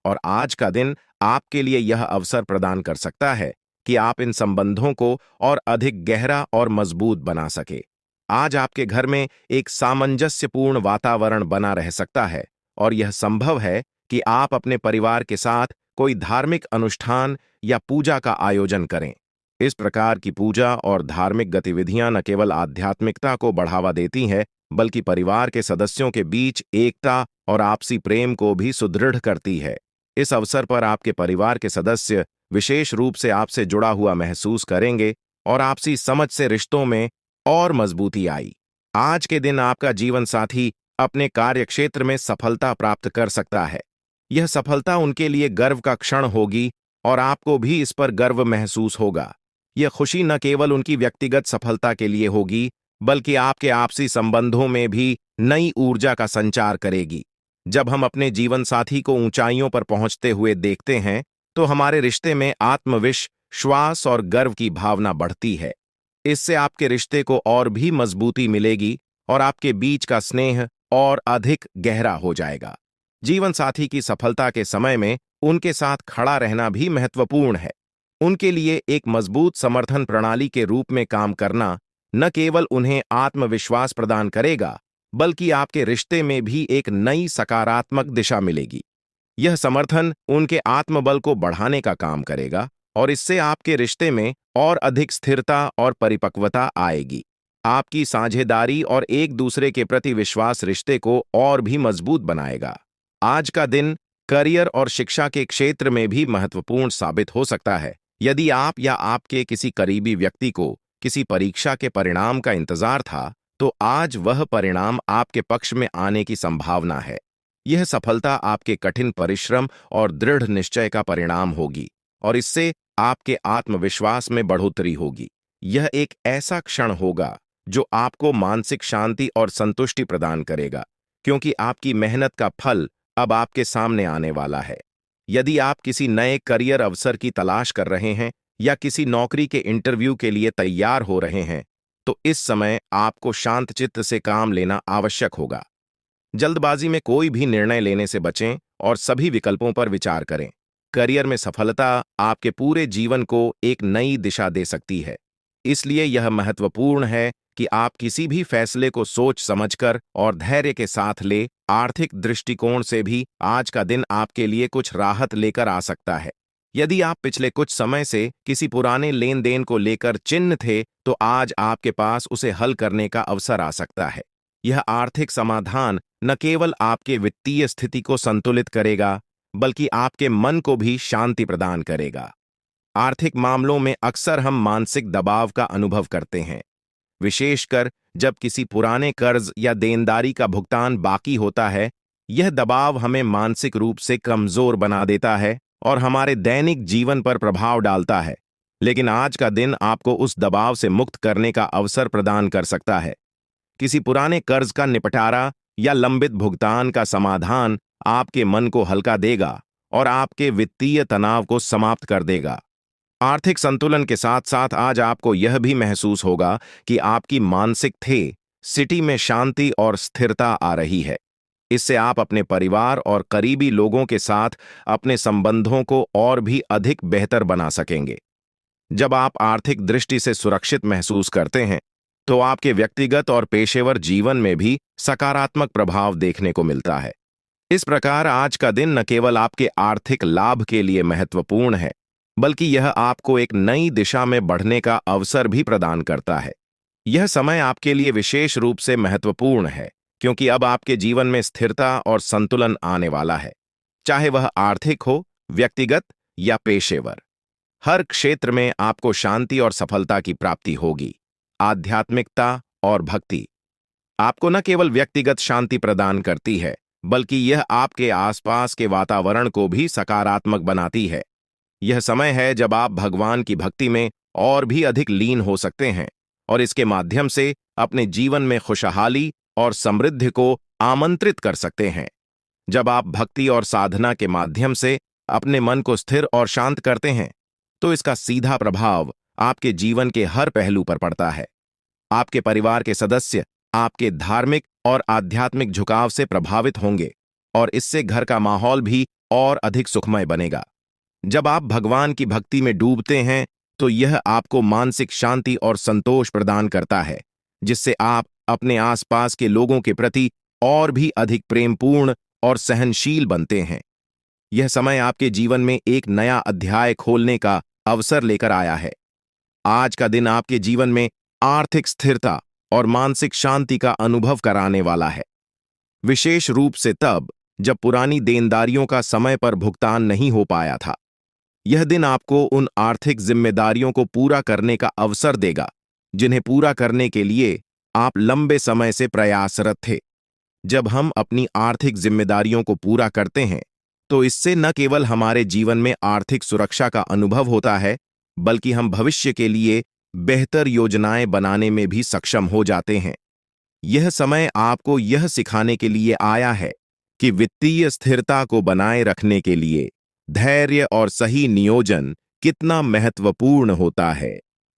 और आज का दिन आपके लिए यह अवसर प्रदान कर सकता है कि आप इन संबंधों को और अधिक गहरा और मजबूत बना सके। आज आपके घर में एक सामंजस्यपूर्ण वातावरण बना रह सकता है और यह संभव है कि आप अपने परिवार के साथ कोई धार्मिक अनुष्ठान या पूजा का आयोजन करें। इस प्रकार की पूजा और धार्मिक गतिविधियां न केवल आध्यात्मिकता को बढ़ावा देती हैं, बल्कि परिवार के सदस्यों के बीच एकता और आपसी प्रेम को भी सुदृढ़ करती है। इस अवसर पर आपके परिवार के सदस्य विशेष रूप से आपसे जुड़ा हुआ महसूस करेंगे और आपसी समझ से रिश्तों में और मजबूती आई। आज के दिन आपका जीवन साथी अपने कार्यक्षेत्र में सफलता प्राप्त कर सकता है। यह सफलता उनके लिए गर्व का क्षण होगी और आपको भी इस पर गर्व महसूस होगा। यह खुशी न केवल उनकी व्यक्तिगत सफलता के लिए होगी, बल्कि आपके आपसी संबंधों में भी नई ऊर्जा का संचार करेगी। जब हम अपने जीवन साथी को ऊंचाइयों पर पहुंचते हुए देखते हैं, तो हमारे रिश्ते में आत्मविश्वास और गर्व की भावना बढ़ती है। इससे आपके रिश्ते को और भी मजबूती मिलेगी और आपके बीच का स्नेह और अधिक गहरा हो जाएगा। जीवन साथी की सफलता के समय में उनके साथ खड़ा रहना भी महत्वपूर्ण है। उनके लिए एक मजबूत समर्थन प्रणाली के रूप में काम करना न केवल उन्हें आत्मविश्वास प्रदान करेगा, बल्कि आपके रिश्ते में भी एक नई सकारात्मक दिशा मिलेगी। यह समर्थन उनके आत्मबल को बढ़ाने का काम करेगा और इससे आपके रिश्ते में और अधिक स्थिरता और परिपक्वता आएगी। आपकी साझेदारी और एक दूसरे के प्रति विश्वास रिश्ते को और भी मजबूत बनाएगा। आज का दिन करियर और शिक्षा के क्षेत्र में भी महत्वपूर्ण साबित हो सकता है। यदि आप या आपके किसी करीबी व्यक्ति को किसी परीक्षा के परिणाम का इंतजार था, तो आज वह परिणाम आपके पक्ष में आने की संभावना है। यह सफलता आपके कठिन परिश्रम और दृढ़ निश्चय का परिणाम होगी और इससे आपके आत्मविश्वास में बढ़ोतरी होगी। यह एक ऐसा क्षण होगा जो आपको मानसिक शांति और संतुष्टि प्रदान करेगा, क्योंकि आपकी मेहनत का फल अब आपके सामने आने वाला है। यदि आप किसी नए करियर अवसर की तलाश कर रहे हैं या किसी नौकरी के इंटरव्यू के लिए तैयार हो रहे हैं, तो इस समय आपको शांतचित्त से काम लेना आवश्यक होगा। जल्दबाजी में कोई भी निर्णय लेने से बचें और सभी विकल्पों पर विचार करें। करियर में सफलता आपके पूरे जीवन को एक नई दिशा दे सकती है। इसलिए यह महत्वपूर्ण है कि आप किसी भी फैसले को सोच समझकर और धैर्य के साथ ले। आर्थिक दृष्टिकोण से भी आज का दिन आपके लिए कुछ राहत लेकर आ सकता है। यदि आप पिछले कुछ समय से किसी पुराने लेन देन को लेकर चिंतित थे, तो आज आपके पास उसे हल करने का अवसर आ सकता है। यह आर्थिक समाधान न केवल आपके वित्तीय स्थिति को संतुलित करेगा, बल्कि आपके मन को भी शांति प्रदान करेगा। आर्थिक मामलों में अक्सर हम मानसिक दबाव का अनुभव करते हैं, विशेषकर जब किसी पुराने कर्ज या देनदारी का भुगतान बाकी होता है। यह दबाव हमें मानसिक रूप से कमजोर बना देता है और हमारे दैनिक जीवन पर प्रभाव डालता है। लेकिन आज का दिन आपको उस दबाव से मुक्त करने का अवसर प्रदान कर सकता है। किसी पुराने कर्ज का निपटारा या लंबित भुगतान का समाधान आपके मन को हल्का देगा और आपके वित्तीय तनाव को समाप्त कर देगा। आर्थिक संतुलन के साथ साथ आज आपको यह भी महसूस होगा कि आपकी मानसिक स्थिति में शांति और स्थिरता आ रही है। इससे आप अपने परिवार और करीबी लोगों के साथ अपने संबंधों को और भी अधिक बेहतर बना सकेंगे। जब आप आर्थिक दृष्टि से सुरक्षित महसूस करते हैं, तो आपके व्यक्तिगत और पेशेवर जीवन में भी सकारात्मक प्रभाव देखने को मिलता है। इस प्रकार आज का दिन न केवल आपके आर्थिक लाभ के लिए महत्वपूर्ण है, बल्कि यह आपको एक नई दिशा में बढ़ने का अवसर भी प्रदान करता है। यह समय आपके लिए विशेष रूप से महत्वपूर्ण है, क्योंकि अब आपके जीवन में स्थिरता और संतुलन आने वाला है। चाहे वह आर्थिक हो, व्यक्तिगत या पेशेवर, हर क्षेत्र में आपको शांति और सफलता की प्राप्ति होगी। आध्यात्मिकता और भक्ति आपको न केवल व्यक्तिगत शांति प्रदान करती है, बल्कि यह आपके आसपास के वातावरण को भी सकारात्मक बनाती है। यह समय है जब आप भगवान की भक्ति में और भी अधिक लीन हो सकते हैं और इसके माध्यम से अपने जीवन में खुशहाली और समृद्धि को आमंत्रित कर सकते हैं। जब आप भक्ति और साधना के माध्यम से अपने मन को स्थिर और शांत करते हैं, तो इसका सीधा प्रभाव आपके जीवन के हर पहलू पर पड़ता है। आपके परिवार के सदस्य आपके धार्मिक और आध्यात्मिक झुकाव से प्रभावित होंगे और इससे घर का माहौल भी और अधिक सुखमय बनेगा। जब आप भगवान की भक्ति में डूबते हैं, तो यह आपको मानसिक शांति और संतोष प्रदान करता है, जिससे आप अपने आसपास के लोगों के प्रति और भी अधिक प्रेमपूर्ण और सहनशील बनते हैं। यह समय आपके जीवन में एक नया अध्याय खोलने का अवसर लेकर आया है। आज का दिन आपके जीवन में आर्थिक स्थिरता और मानसिक शांति का अनुभव कराने वाला है, विशेष रूप से तब जब पुरानी देनदारियों का समय पर भुगतान नहीं हो पाया था। यह दिन आपको उन आर्थिक जिम्मेदारियों को पूरा करने का अवसर देगा, जिन्हें पूरा करने के लिए आप लंबे समय से प्रयासरत थे। जब हम अपनी आर्थिक जिम्मेदारियों को पूरा करते हैं, तो इससे न केवल हमारे जीवन में आर्थिक सुरक्षा का अनुभव होता है, बल्कि हम भविष्य के लिए बेहतर योजनाएं बनाने में भी सक्षम हो जाते हैं। यह समय आपको यह सिखाने के लिए आया है कि वित्तीय स्थिरता को बनाए रखने के लिए धैर्य और सही नियोजन कितना महत्वपूर्ण होता है।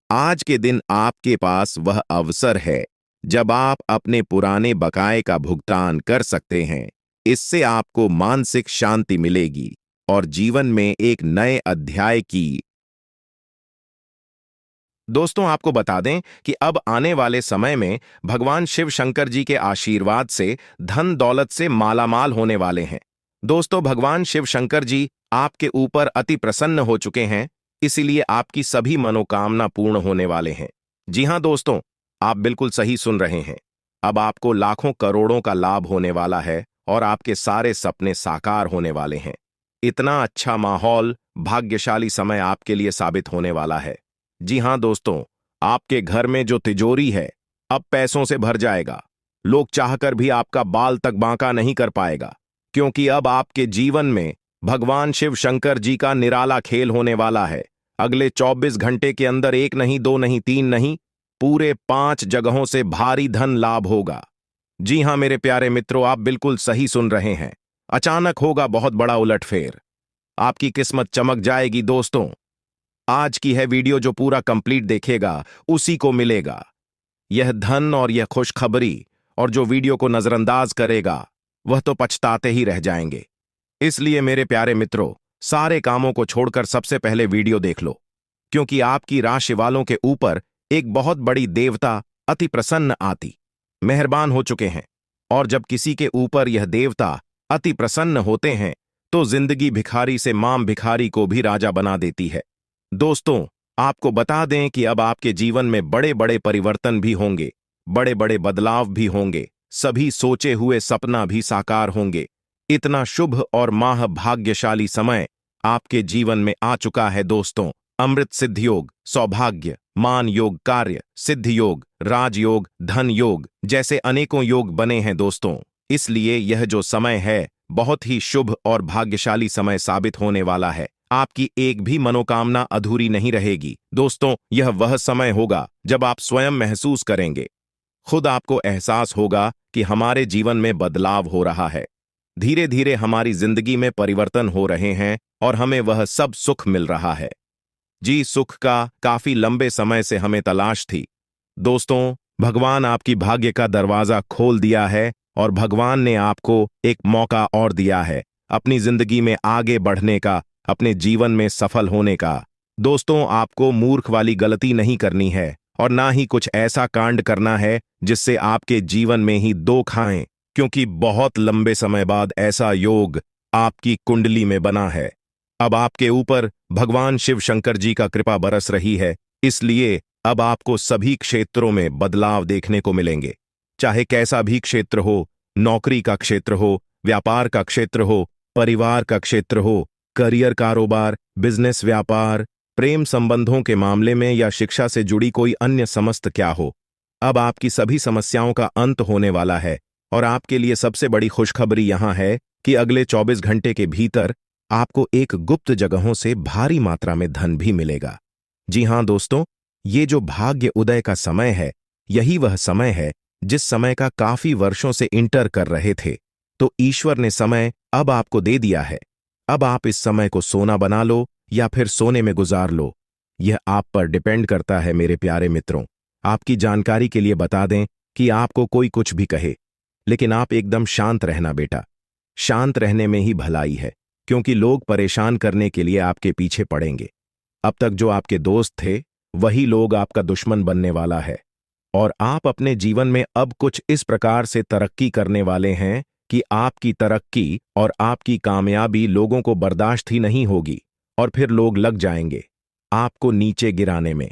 आज के दिन आपके पास वह अवसर है जब आप अपने पुराने बकाये का भुगतान कर सकते हैं। इससे आपको मानसिक शांति मिलेगी और जीवन में एक नए अध्याय की। दोस्तों, आपको बता दें कि अब आने वाले समय में भगवान शिव शंकर जी के आशीर्वाद से धन दौलत से मालामाल होने वाले हैं। दोस्तों, भगवान शिव शंकर जी आपके ऊपर अति प्रसन्न हो चुके हैं, इसीलिए आपकी सभी मनोकामना पूर्ण होने वाले हैं। जी हां दोस्तों, आप बिल्कुल सही सुन रहे हैं। अब आपको लाखों करोड़ों का लाभ होने वाला है और आपके सारे सपने साकार होने वाले हैं। इतना अच्छा माहौल, भाग्यशाली समय आपके लिए साबित होने वाला है। जी हां दोस्तों, आपके घर में जो तिजोरी है अब पैसों से भर जाएगा। लोग चाहकर भी आपका बाल तक बांका नहीं कर पाएगा, क्योंकि अब आपके जीवन में भगवान शिव शंकर जी का निराला खेल होने वाला है। अगले 24 घंटे के अंदर 1 नहीं, 2 नहीं, 3 नहीं, पूरे 5 जगहों से भारी धन लाभ होगा। जी हां मेरे प्यारे मित्रों, आप बिल्कुल सही सुन रहे हैं। अचानक होगा बहुत बड़ा उलटफेर, आपकी किस्मत चमक जाएगी। दोस्तों, आज की है वीडियो जो पूरा कंप्लीट देखेगा उसी को मिलेगा यह धन और यह खुशखबरी, और जो वीडियो को नजरअंदाज करेगा वह तो पछताते ही रह जाएंगे। इसलिए मेरे प्यारे मित्रों, सारे कामों को छोड़कर सबसे पहले वीडियो देख लो, क्योंकि आपकी राशि वालों के ऊपर एक बहुत बड़ी देवता अति प्रसन्न आती मेहरबान हो चुके हैं। और जब किसी के ऊपर यह देवता अति प्रसन्न होते हैं, तो जिंदगी भिखारी से माम भिखारी को भी राजा बना देती है। दोस्तों, आपको बता दें कि अब आपके जीवन में बड़े बड़े परिवर्तन भी होंगे, बड़े बड़े बदलाव भी होंगे, सभी सोचे हुए सपना भी साकार होंगे। इतना शुभ और माह भाग्यशाली समय आपके जीवन में आ चुका है। दोस्तों, अमृत सिद्धि योग, सौभाग्य, मान योग, कार्य सिद्धि योग, राजयोग, धन योग जैसे अनेकों योग बने हैं। दोस्तों, इसलिए यह जो समय है बहुत ही शुभ और भाग्यशाली समय साबित होने वाला है। आपकी एक भी मनोकामना अधूरी नहीं रहेगी। दोस्तों, यह वह समय होगा जब आप स्वयं महसूस करेंगे, खुद आपको एहसास होगा कि हमारे जीवन में बदलाव हो रहा है। धीरे धीरे हमारी जिंदगी में परिवर्तन हो रहे हैं और हमें वह सब सुख मिल रहा है। जी, सुख का काफी लंबे समय से हमें तलाश थी। दोस्तों, भगवान आपकी भाग्य का दरवाजा खोल दिया है और भगवान ने आपको एक मौका और दिया है अपनी जिंदगी में आगे बढ़ने का, अपने जीवन में सफल होने का। दोस्तों, आपको मूर्ख वाली गलती नहीं करनी है और ना ही कुछ ऐसा कांड करना है जिससे आपके जीवन में ही दुख आए, क्योंकि बहुत लंबे समय बाद ऐसा योग आपकी कुंडली में बना है। अब आपके ऊपर भगवान शिव शंकर जी का कृपा बरस रही है, इसलिए अब आपको सभी क्षेत्रों में बदलाव देखने को मिलेंगे। चाहे कैसा भी क्षेत्र हो, नौकरी का क्षेत्र हो, व्यापार का क्षेत्र हो, परिवार का क्षेत्र हो, करियर, कारोबार, बिजनेस, व्यापार, प्रेम संबंधों के मामले में या शिक्षा से जुड़ी कोई अन्य समस्त क्या हो, अब आपकी सभी समस्याओं का अंत होने वाला है। और आपके लिए सबसे बड़ी खुशखबरी यहां है कि अगले 24 घंटे के भीतर आपको एक गुप्त जगहों से भारी मात्रा में धन भी मिलेगा। जी हां दोस्तों, ये जो भाग्य उदय का समय है, यही वह समय है जिस समय का काफी वर्षों से इंटर कर रहे थे। तो ईश्वर ने समय अब आपको दे दिया है। अब आप इस समय को सोना बना लो या फिर सोने में गुजार लो, यह आप पर डिपेंड करता है। मेरे प्यारे मित्रों, आपकी जानकारी के लिए बता दें कि आपको कोई कुछ भी कहे, लेकिन आप एकदम शांत रहना बेटा। शांत रहने में ही भलाई है, क्योंकि लोग परेशान करने के लिए आपके पीछे पड़ेंगे। अब तक जो आपके दोस्त थे, वही लोग आपका दुश्मन बनने वाला है। और आप अपने जीवन में अब कुछ इस प्रकार से तरक्की करने वाले हैं कि आपकी तरक्की और आपकी कामयाबी लोगों को बर्दाश्त ही नहीं होगी और फिर लोग लग जाएंगे आपको नीचे गिराने में।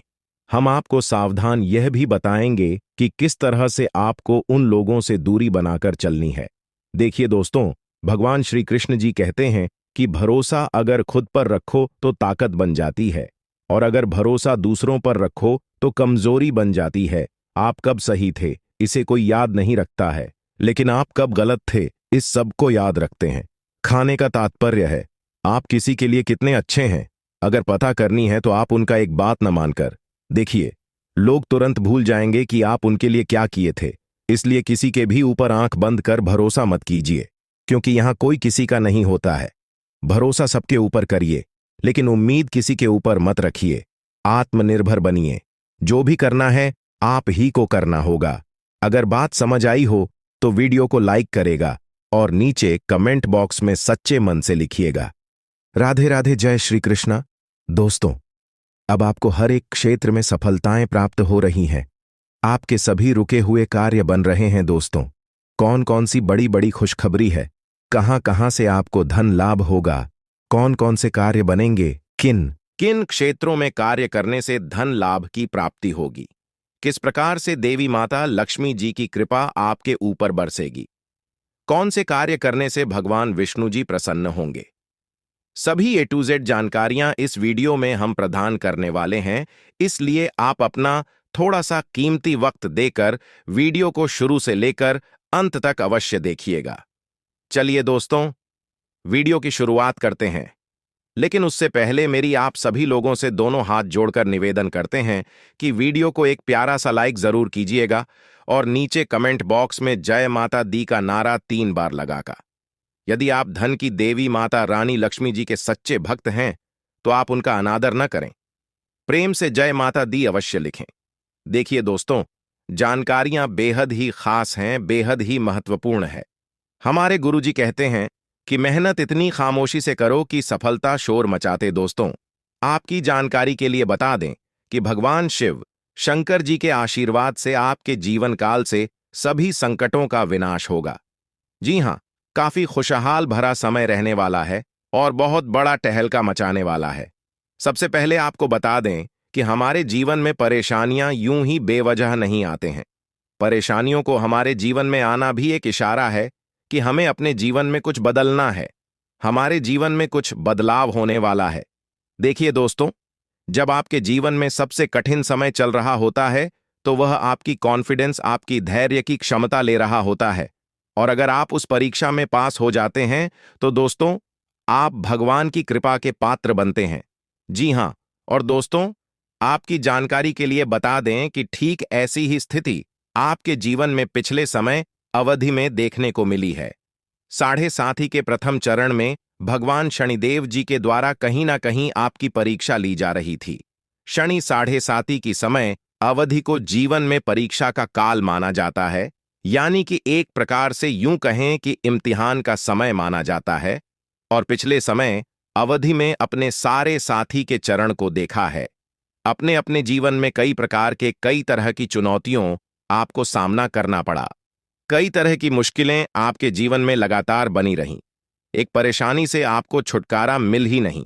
हम आपको सावधान यह भी बताएंगे कि किस तरह से आपको उन लोगों से दूरी बनाकर चलनी है। देखिए दोस्तों, भगवान श्री कृष्ण जी कहते हैं कि भरोसा अगर खुद पर रखो तो ताकत बन जाती है, और अगर भरोसा दूसरों पर रखो तो कमजोरी बन जाती है। आप कब सही थे, इसे कोई याद नहीं रखता है, लेकिन आप कब गलत थे, इस सब को याद रखते हैं। खाने का तात्पर्य है आप किसी के लिए कितने अच्छे हैं। अगर पता करनी है तो आप उनका एक बात न मानकर देखिए, लोग तुरंत भूल जाएंगे कि आप उनके लिए क्या किए थे। इसलिए किसी के भी ऊपर आंख बंद कर भरोसा मत कीजिए, क्योंकि यहां कोई किसी का नहीं होता है। भरोसा सबके ऊपर करिए, लेकिन उम्मीद किसी के ऊपर मत रखिए। आत्मनिर्भर बनिए। जो भी करना है आप ही को करना होगा। अगर बात समझ आई हो तो वीडियो को लाइक करेगा और नीचे कमेंट बॉक्स में सच्चे मन से लिखिएगा। राधे राधे, जय श्री कृष्णा। दोस्तों, अब आपको हर एक क्षेत्र में सफलताएं प्राप्त हो रही हैं। आपके सभी रुके हुए कार्य बन रहे हैं। दोस्तों, कौन कौन सी बड़ी बड़ी खुशखबरी है, कहां कहां से आपको धन लाभ होगा, कौन कौन से कार्य बनेंगे, किन किन क्षेत्रों में कार्य करने से धन लाभ की प्राप्ति होगी, किस प्रकार से देवी माता लक्ष्मी जी की कृपा आपके ऊपर बरसेगी, कौन से कार्य करने से भगवान विष्णु जी प्रसन्न होंगे, सभी A to Z जानकारियां इस वीडियो में हम प्रदान करने वाले हैं। इसलिए आप अपना थोड़ा सा कीमती वक्त देकर वीडियो को शुरू से लेकर अंत तक अवश्य देखिएगा। चलिए दोस्तों, वीडियो की शुरुआत करते हैं, लेकिन उससे पहले मेरी आप सभी लोगों से दोनों हाथ जोड़कर निवेदन करते हैं कि वीडियो को एक प्यारा सा लाइक जरूर कीजिएगा और नीचे कमेंट बॉक्स में जय माता दी का नारा 3 बार लगाकर। यदि आप धन की देवी माता रानी लक्ष्मी जी के सच्चे भक्त हैं तो आप उनका अनादर न करें, प्रेम से जय माता दी अवश्य लिखें। देखिए दोस्तों, जानकारियां बेहद ही खास हैं, बेहद ही महत्वपूर्ण है। हमारे गुरुजी कहते हैं कि मेहनत इतनी खामोशी से करो कि सफलता शोर मचाते। दोस्तों, आपकी जानकारी के लिए बता दें कि भगवान शिव शंकर जी के आशीर्वाद से आपके जीवन काल से सभी संकटों का विनाश होगा। जी हां, काफी खुशहाल भरा समय रहने वाला है और बहुत बड़ा टहलका मचाने वाला है। सबसे पहले आपको बता दें कि हमारे जीवन में परेशानियां यूं ही बेवजह नहीं आते हैं। परेशानियों को हमारे जीवन में आना भी एक इशारा है कि हमें अपने जीवन में कुछ बदलना है, हमारे जीवन में कुछ बदलाव होने वाला है। देखिए दोस्तों, जब आपके जीवन में सबसे कठिन समय चल रहा होता है तो वह आपकी कॉन्फिडेंस, आपकी धैर्य की क्षमता ले रहा होता है और अगर आप उस परीक्षा में पास हो जाते हैं तो दोस्तों आप भगवान की कृपा के पात्र बनते हैं। जी हां, और दोस्तों आपकी जानकारी के लिए बता दें कि ठीक ऐसी ही स्थिति आपके जीवन में पिछले समय अवधि में देखने को मिली है। साढ़े साथी के प्रथम चरण में भगवान शनिदेव जी के द्वारा कहीं ना कहीं आपकी परीक्षा ली जा रही थी। शनि साढ़े साथी की समय अवधि को जीवन में परीक्षा का काल माना जाता है, यानी कि एक प्रकार से यूं कहें कि इम्तिहान का समय माना जाता है। और पिछले समय अवधि में अपने सारे साथी के चरण को देखा है। अपने अपने जीवन में कई प्रकार के कई तरह की चुनौतियों आपको सामना करना पड़ा। कई तरह की मुश्किलें आपके जीवन में लगातार बनी रहीं। एक परेशानी से आपको छुटकारा मिल ही नहीं,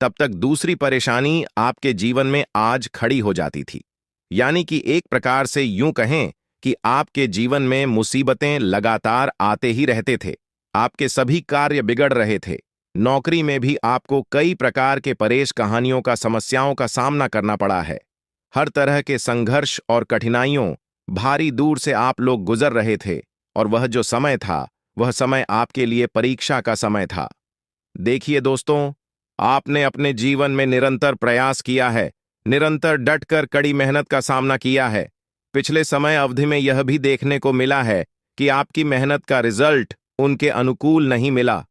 तब तक दूसरी परेशानी आपके जीवन में आज खड़ी हो जाती थी। यानी कि एक प्रकार से यूं कहें कि आपके जीवन में मुसीबतें लगातार आते ही रहते थे। आपके सभी कार्य बिगड़ रहे थे। नौकरी में भी आपको कई प्रकार के परेश कहानियों का समस्याओं का सामना करना पड़ा है। हर तरह के संघर्ष और कठिनाइयों भारी दूर से आप लोग गुजर रहे थे, और वह जो समय था वह समय आपके लिए परीक्षा का समय था। देखिए दोस्तों, आपने अपने जीवन में निरंतर प्रयास किया है, निरंतर डटकर कड़ी मेहनत का सामना किया है। पिछले समय अवधि में यह भी देखने को मिला है कि आपकी मेहनत का रिजल्ट उनके अनुकूल नहीं मिला।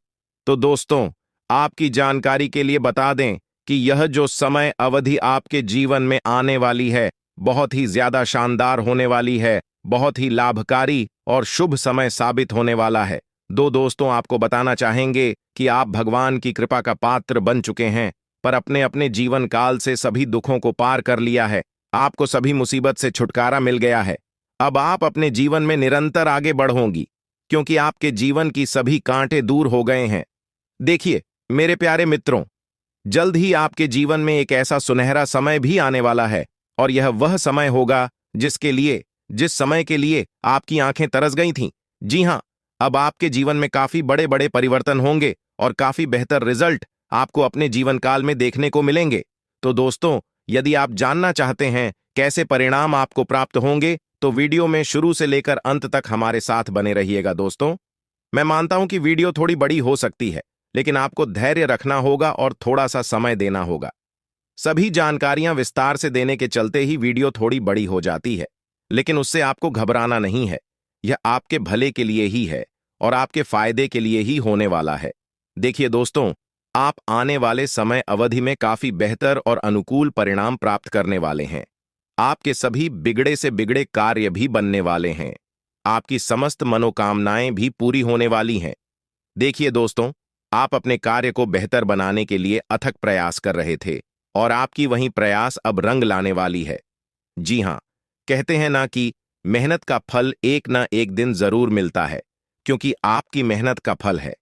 तो दोस्तों, आपकी जानकारी के लिए बता दें कि यह जो समय अवधि आपके जीवन में आने वाली है बहुत ही ज्यादा शानदार होने वाली है, बहुत ही लाभकारी और शुभ समय साबित होने वाला है। दो दोस्तों आपको बताना चाहेंगे कि आप भगवान की कृपा का पात्र बन चुके हैं, पर अपने अपने जीवन काल से सभी दुखों को पार कर लिया है। आपको सभी मुसीबत से छुटकारा मिल गया है। अब आप अपने जीवन में निरंतर आगे बढ़ोगी, क्योंकि आपके जीवन की सभी कांटे दूर हो गए हैं। देखिए मेरे प्यारे मित्रों, जल्द ही आपके जीवन में एक ऐसा सुनहरा समय भी आने वाला है, और यह वह समय होगा जिस समय के लिए आपकी आंखें तरस गई थीं। जी हां, अब आपके जीवन में काफी बड़े बड़े परिवर्तन होंगे और काफी बेहतर रिजल्ट आपको अपने जीवन काल में देखने को मिलेंगे। तो दोस्तों, यदि आप जानना चाहते हैं कैसे परिणाम आपको प्राप्त होंगे तो वीडियो में शुरू से लेकर अंत तक हमारे साथ बने रहिएगा। दोस्तों, मैं मानता हूं कि वीडियो थोड़ी बड़ी हो सकती है, लेकिन आपको धैर्य रखना होगा और थोड़ा सा समय देना होगा। सभी जानकारियां विस्तार से देने के चलते ही वीडियो थोड़ी बड़ी हो जाती है, लेकिन उससे आपको घबराना नहीं है। यह आपके भले के लिए ही है और आपके फायदे के लिए ही होने वाला है। देखिए दोस्तों, आप आने वाले समय अवधि में काफी बेहतर और अनुकूल परिणाम प्राप्त करने वाले हैं। आपके सभी बिगड़े से बिगड़े कार्य भी बनने वाले हैं। आपकी समस्त मनोकामनाएं भी पूरी होने वाली हैं। देखिए दोस्तों, आप अपने कार्य को बेहतर बनाने के लिए अथक प्रयास कर रहे थे, और आपकी वही प्रयास अब रंग लाने वाली है। जी हां, कहते हैं ना कि मेहनत का फल एक ना एक दिन जरूर मिलता है, क्योंकि आपकी मेहनत का फल है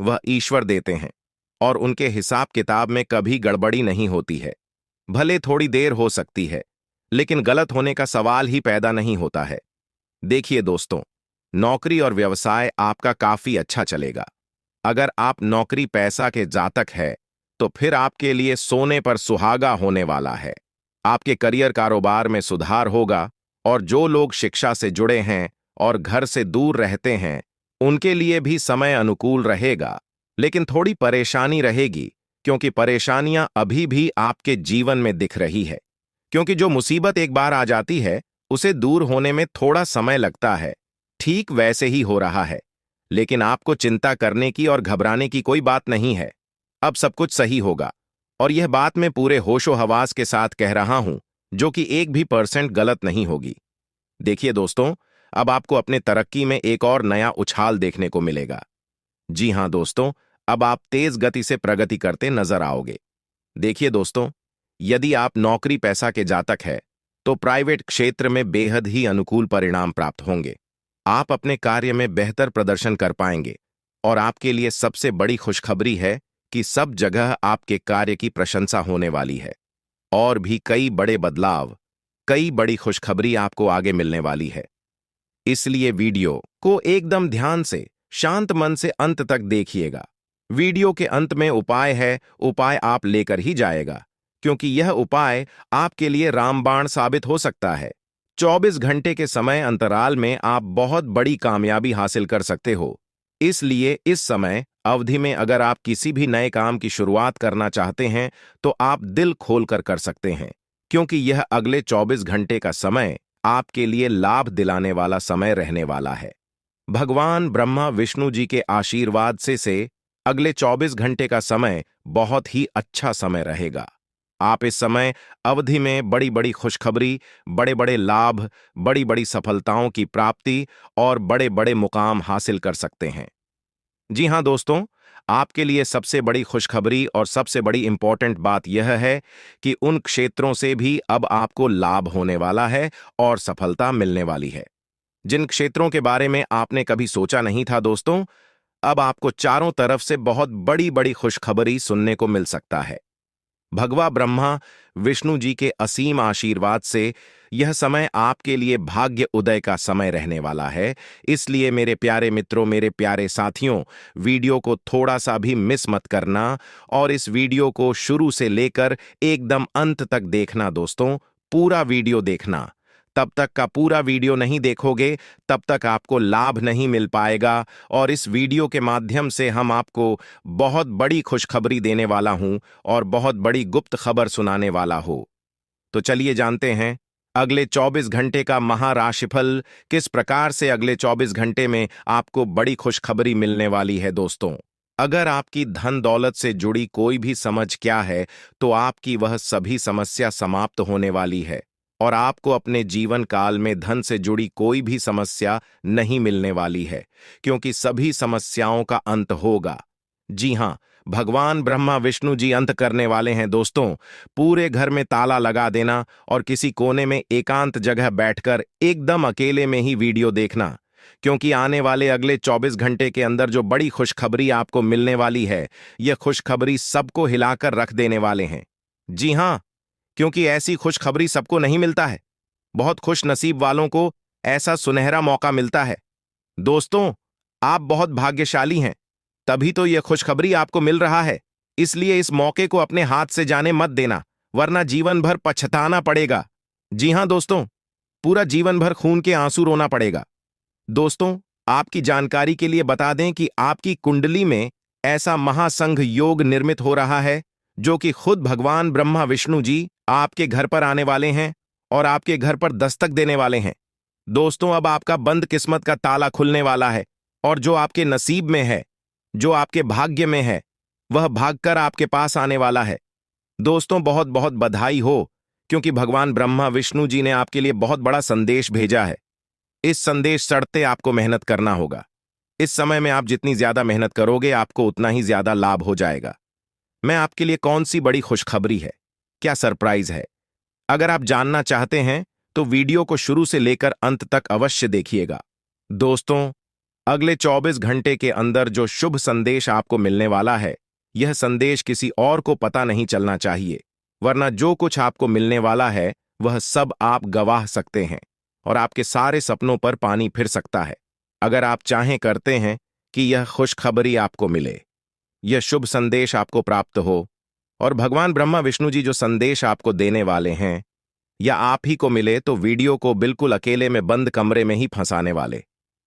वह ईश्वर देते हैं, और उनके हिसाब किताब में कभी गड़बड़ी नहीं होती है। भले थोड़ी देर हो सकती है, लेकिन गलत होने का सवाल ही पैदा नहीं होता है। देखिए दोस्तों, नौकरी और व्यवसाय आपका काफी अच्छा चलेगा। अगर आप नौकरी पैसा के जातक है तो फिर आपके लिए सोने पर सुहागा होने वाला है। आपके करियर कारोबार में सुधार होगा, और जो लोग शिक्षा से जुड़े हैं और घर से दूर रहते हैं उनके लिए भी समय अनुकूल रहेगा। लेकिन थोड़ी परेशानी रहेगी, क्योंकि परेशानियां अभी भी आपके जीवन में दिख रही है। क्योंकि जो मुसीबत एक बार आ जाती है उसे दूर होने में थोड़ा समय लगता है। ठीक वैसे ही हो रहा है, लेकिन आपको चिंता करने की और घबराने की कोई बात नहीं है। अब सब कुछ सही होगा, और यह बात मैं पूरे होशो हवास के साथ कह रहा हूं, जो कि 1% भी गलत नहीं होगी। देखिए दोस्तों, अब आपको अपने तरक्की में एक और नया उछाल देखने को मिलेगा। जी हां दोस्तों, अब आप तेज गति से प्रगति करते नजर आओगे। देखिए दोस्तों, यदि आप नौकरी पैसा के जातक है तो प्राइवेट क्षेत्र में बेहद ही अनुकूल परिणाम प्राप्त होंगे। आप अपने कार्य में बेहतर प्रदर्शन कर पाएंगे, और आपके लिए सबसे बड़ी खुशखबरी है कि सब जगह आपके कार्य की प्रशंसा होने वाली है। और भी कई बड़े बदलाव, कई बड़ी खुशखबरी आपको आगे मिलने वाली है। इसलिए वीडियो को एकदम ध्यान से, शांत मन से अंत तक देखिएगा। वीडियो के अंत में उपाय है, उपाय आप लेकर ही जाएगा, क्योंकि यह उपाय आपके लिए रामबाण साबित हो सकता है। 24 घंटे के समय अंतराल में आप बहुत बड़ी कामयाबी हासिल कर सकते हो। इसलिए इस समय अवधि में अगर आप किसी भी नए काम की शुरुआत करना चाहते हैं तो आप दिल खोलकर कर सकते हैं, क्योंकि यह अगले 24 घंटे का समय आपके लिए लाभ दिलाने वाला समय रहने वाला है। भगवान ब्रह्मा विष्णु जी के आशीर्वाद से अगले 24 घंटे का समय बहुत ही अच्छा समय रहेगा। आप इस समय अवधि में बड़ी बड़ी खुशखबरी, बड़े बड़े लाभ, बड़ी बड़ी सफलताओं की प्राप्ति और बड़े बड़े मुकाम हासिल कर सकते हैं। जी हाँ दोस्तों, आपके लिए सबसे बड़ी खुशखबरी और सबसे बड़ी इंपॉर्टेंट बात यह है कि उन क्षेत्रों से भी अब आपको लाभ होने वाला है और सफलता मिलने वाली है जिन क्षेत्रों के बारे में आपने कभी सोचा नहीं था। दोस्तों, अब आपको चारों तरफ से बहुत बड़ी बड़ी खुशखबरी सुनने को मिल सकता है। भगवा ब्रह्मा विष्णु जी के असीम आशीर्वाद से यह समय आपके लिए भाग्य उदय का समय रहने वाला है। इसलिए मेरे प्यारे मित्रों, मेरे प्यारे साथियों, वीडियो को थोड़ा सा भी मिस मत करना और इस वीडियो को शुरू से लेकर एकदम अंत तक देखना। दोस्तों, पूरा वीडियो देखना। तब तक का पूरा वीडियो नहीं देखोगे तब तक आपको लाभ नहीं मिल पाएगा और इस वीडियो के माध्यम से हम आपको बहुत बड़ी खुशखबरी देने वाला हूं और बहुत बड़ी गुप्त खबर सुनाने वाला हो। तो चलिए जानते हैं अगले 24 घंटे का महाराशिफल किस प्रकार से अगले 24 घंटे में आपको बड़ी खुशखबरी मिलने वाली है। दोस्तों, अगर आपकी धन दौलत से जुड़ी कोई भी समझ क्या है तो आपकी वह सभी समस्या समाप्त होने वाली है और आपको अपने जीवन काल में धन से जुड़ी कोई भी समस्या नहीं मिलने वाली है, क्योंकि सभी समस्याओं का अंत होगा। जी हां, भगवान ब्रह्मा विष्णु जी अंत करने वाले हैं। दोस्तों, पूरे घर में ताला लगा देना और किसी कोने में एकांत जगह बैठकर एकदम अकेले में ही वीडियो देखना, क्योंकि आने वाले अगले 24 घंटे के अंदर जो बड़ी खुशखबरी आपको मिलने वाली है, यह खुशखबरी सबको हिलाकर रख देने वाले हैं। जी हां, क्योंकि ऐसी खुशखबरी सबको नहीं मिलता है। बहुत खुश नसीब वालों को ऐसा सुनहरा मौका मिलता है। दोस्तों, आप बहुत भाग्यशाली हैं, तभी तो यह खुशखबरी आपको मिल रहा है। इसलिए इस मौके को अपने हाथ से जाने मत देना, वरना जीवन भर पछताना पड़ेगा। जी हां दोस्तों, पूरा जीवन भर खून के आंसू रोना पड़ेगा। दोस्तों, आपकी जानकारी के लिए बता दें कि आपकी कुंडली में ऐसा महासंघ योग निर्मित हो रहा है जो कि खुद भगवान ब्रह्मा विष्णु जी आपके घर पर आने वाले हैं और आपके घर पर दस्तक देने वाले हैं। दोस्तों, अब आपका बंद किस्मत का ताला खुलने वाला है और जो आपके नसीब में है, जो आपके भाग्य में है, वह भागकर आपके पास आने वाला है। दोस्तों, बहुत बहुत बधाई हो, क्योंकि भगवान ब्रह्मा विष्णु जी ने आपके लिए बहुत बड़ा संदेश भेजा है। इस संदेश सड़ते आपको मेहनत करना होगा। इस समय में आप जितनी ज्यादा मेहनत करोगे आपको उतना ही ज्यादा लाभ हो जाएगा। मैं आपके लिए कौन सी बड़ी खुशखबरी है, क्या सरप्राइज है, अगर आप जानना चाहते हैं तो वीडियो को शुरू से लेकर अंत तक अवश्य देखिएगा। दोस्तों, अगले 24 घंटे के अंदर जो शुभ संदेश आपको मिलने वाला है, यह संदेश किसी और को पता नहीं चलना चाहिए, वरना जो कुछ आपको मिलने वाला है वह सब आप गवाह सकते हैं और आपके सारे सपनों पर पानी फिर सकता है। अगर आप चाहें करते हैं कि यह खुशखबरी आपको मिले, यह शुभ संदेश आपको प्राप्त हो और भगवान ब्रह्मा विष्णु जी जो संदेश आपको देने वाले हैं या आप ही को मिले, तो वीडियो को बिल्कुल अकेले में बंद कमरे में ही फंसाने वाले।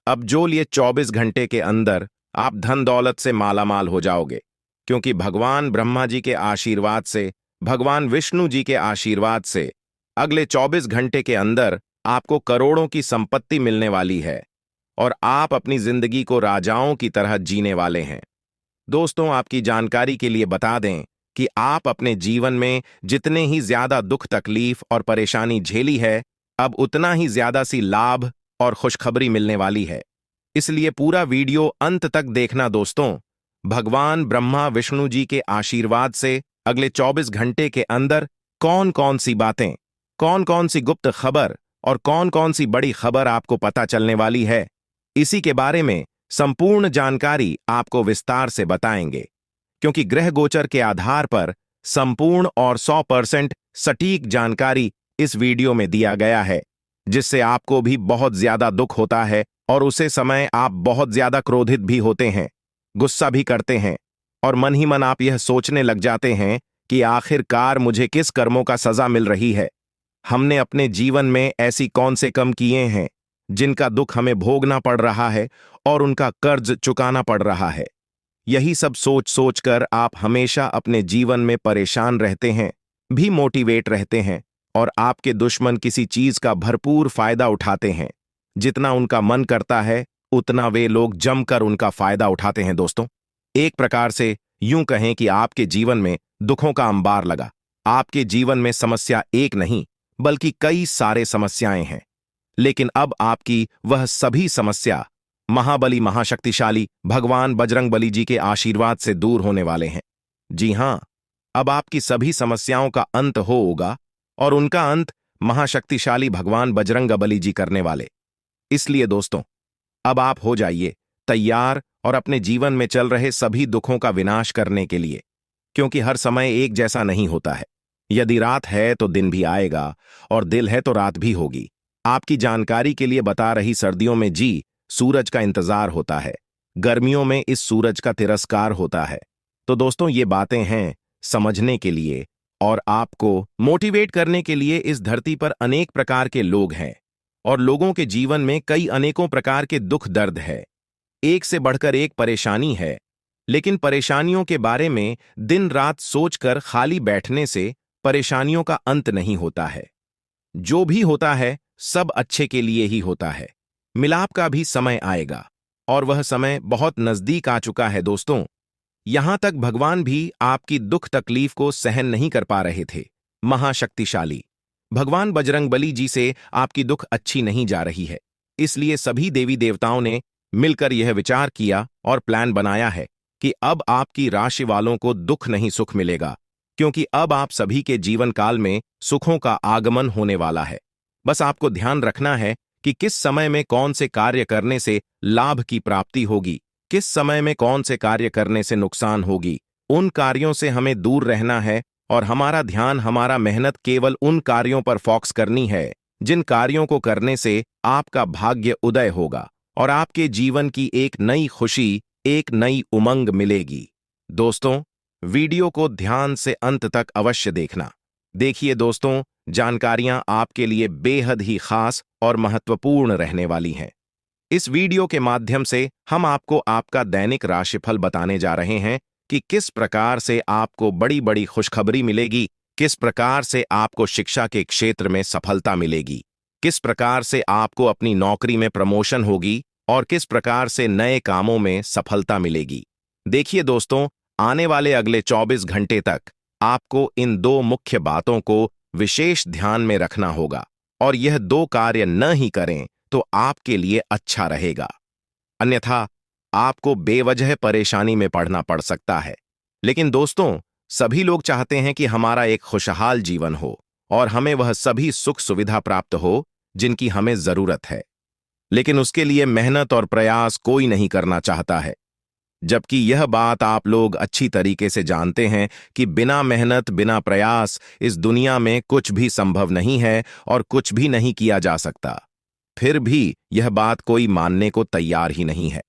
अब जो लिए 24 घंटे के अंदर आप धन दौलत से मालामाल हो जाओगे, क्योंकि भगवान ब्रह्मा जी के आशीर्वाद से, भगवान विष्णु जी के आशीर्वाद से अगले 24 घंटे के अंदर आपको करोड़ों की संपत्ति मिलने वाली है और आप अपनी जिंदगी को राजाओं की तरह जीने वाले हैं। दोस्तों, आपकी जानकारी के लिए बता दें कि आप अपने जीवन में जितने ही ज्यादा दुख तकलीफ और परेशानी झेली है, अब उतना ही ज्यादा सी लाभ और खुशखबरी मिलने वाली है। इसलिए पूरा वीडियो अंत तक देखना। दोस्तों, भगवान ब्रह्मा विष्णु जी के आशीर्वाद से अगले 24 घंटे के अंदर कौन कौन सी बातें, कौन कौन सी गुप्त खबर और कौन कौन सी बड़ी खबर आपको पता चलने वाली है, इसी के बारे में संपूर्ण जानकारी आपको विस्तार से बताएंगे, क्योंकि ग्रह गोचर के आधार पर संपूर्ण और 100% सटीक जानकारी इस वीडियो में दिया गया है, जिससे आपको भी बहुत ज्यादा दुख होता है और उसे समय आप बहुत ज्यादा क्रोधित भी होते हैं, गुस्सा भी करते हैं और मन ही मन आप यह सोचने लग जाते हैं कि आखिरकार मुझे किस कर्मों का सजा मिल रही है। हमने अपने जीवन में ऐसी कौन से कम किए हैं जिनका दुख हमें भोगना पड़ रहा है और उनका कर्ज चुकाना पड़ रहा है। यही सब सोच सोच कर आप हमेशा अपने जीवन में परेशान रहते हैं, भी मोटिवेट रहते हैं, और आपके दुश्मन किसी चीज का भरपूर फायदा उठाते हैं। जितना उनका मन करता है उतना वे लोग जमकर उनका फायदा उठाते हैं। दोस्तों, एक प्रकार से यूं कहें कि आपके जीवन में दुखों का अंबार लगा। आपके जीवन में समस्या एक नहीं बल्कि कई सारे समस्याएं हैं, लेकिन अब आपकी वह सभी समस्या महाबली महाशक्तिशाली भगवान बजरंगबली जी के आशीर्वाद से दूर होने वाले हैं। जी हां, अब आपकी सभी समस्याओं का अंत होगा और उनका अंत महाशक्तिशाली भगवान बजरंगबली जी करने वाले। इसलिए दोस्तों, अब आप हो जाइए तैयार और अपने जीवन में चल रहे सभी दुखों का विनाश करने के लिए, क्योंकि हर समय एक जैसा नहीं होता है। यदि रात है तो दिन भी आएगा और दिल है तो रात भी होगी। आपकी जानकारी के लिए बता रही, सर्दियों में सूरज का इंतजार होता है, गर्मियों में इस सूरज का तिरस्कार होता है। तो दोस्तों, ये बातें हैं समझने के लिए और आपको मोटिवेट करने के लिए। इस धरती पर अनेक प्रकार के लोग हैं और लोगों के जीवन में कई अनेकों प्रकार के दुख दर्द है। एक से बढ़कर एक परेशानी है, लेकिन परेशानियों के बारे में दिन रात सोचकर खाली बैठने से परेशानियों का अंत नहीं होता है। जो भी होता है सब अच्छे के लिए ही होता है। मिलाप का भी समय आएगा और वह समय बहुत नजदीक आ चुका है। दोस्तों, यहां तक भगवान भी आपकी दुख तकलीफ को सहन नहीं कर पा रहे थे। महाशक्तिशाली भगवान बजरंगबली जी से आपकी दुख अच्छी नहीं जा रही है। इसलिए सभी देवी देवताओं ने मिलकर यह विचार किया और प्लान बनाया है कि अब आपकी राशि वालों को दुख नहीं सुख मिलेगा, क्योंकि अब आप सभी के जीवन काल में सुखों का आगमन होने वाला है। बस आपको ध्यान रखना है कि किस समय में कौन से कार्य करने से लाभ की प्राप्ति होगी, किस समय में कौन से कार्य करने से नुकसान होगी। उन कार्यों से हमें दूर रहना है और हमारा ध्यान, हमारा मेहनत केवल उन कार्यों पर फोकस करनी है जिन कार्यों को करने से आपका भाग्य उदय होगा और आपके जीवन की एक नई खुशी, एक नई उमंग मिलेगी। दोस्तों, वीडियो को ध्यान से अंत तक अवश्य देखना। देखिए दोस्तों, जानकारियां आपके लिए बेहद ही खास और महत्वपूर्ण रहने वाली हैं। इस वीडियो के माध्यम से हम आपको आपका दैनिक राशिफल बताने जा रहे हैं कि किस प्रकार से आपको बड़ी बड़ी खुशखबरी मिलेगी, किस प्रकार से आपको शिक्षा के क्षेत्र में सफलता मिलेगी, किस प्रकार से आपको अपनी नौकरी में प्रमोशन होगी और किस प्रकार से नए कामों में सफलता मिलेगी। देखिए दोस्तों, आने वाले अगले 24 घंटे तक आपको इन दो मुख्य बातों को विशेष ध्यान में रखना होगा और यह दो कार्य न ही करें तो आपके लिए अच्छा रहेगा, अन्यथा आपको बेवजह परेशानी में पड़ना पड़ सकता है। लेकिन दोस्तों, सभी लोग चाहते हैं कि हमारा एक खुशहाल जीवन हो और हमें वह सभी सुख सुविधा प्राप्त हो जिनकी हमें जरूरत है, लेकिन उसके लिए मेहनत और प्रयास कोई नहीं करना चाहता है। जबकि यह बात आप लोग अच्छी तरीके से जानते हैं कि बिना मेहनत, बिना प्रयास इस दुनिया में कुछ भी संभव नहीं है और कुछ भी नहीं किया जा सकता। फिर भी यह बात कोई मानने को तैयार ही नहीं है।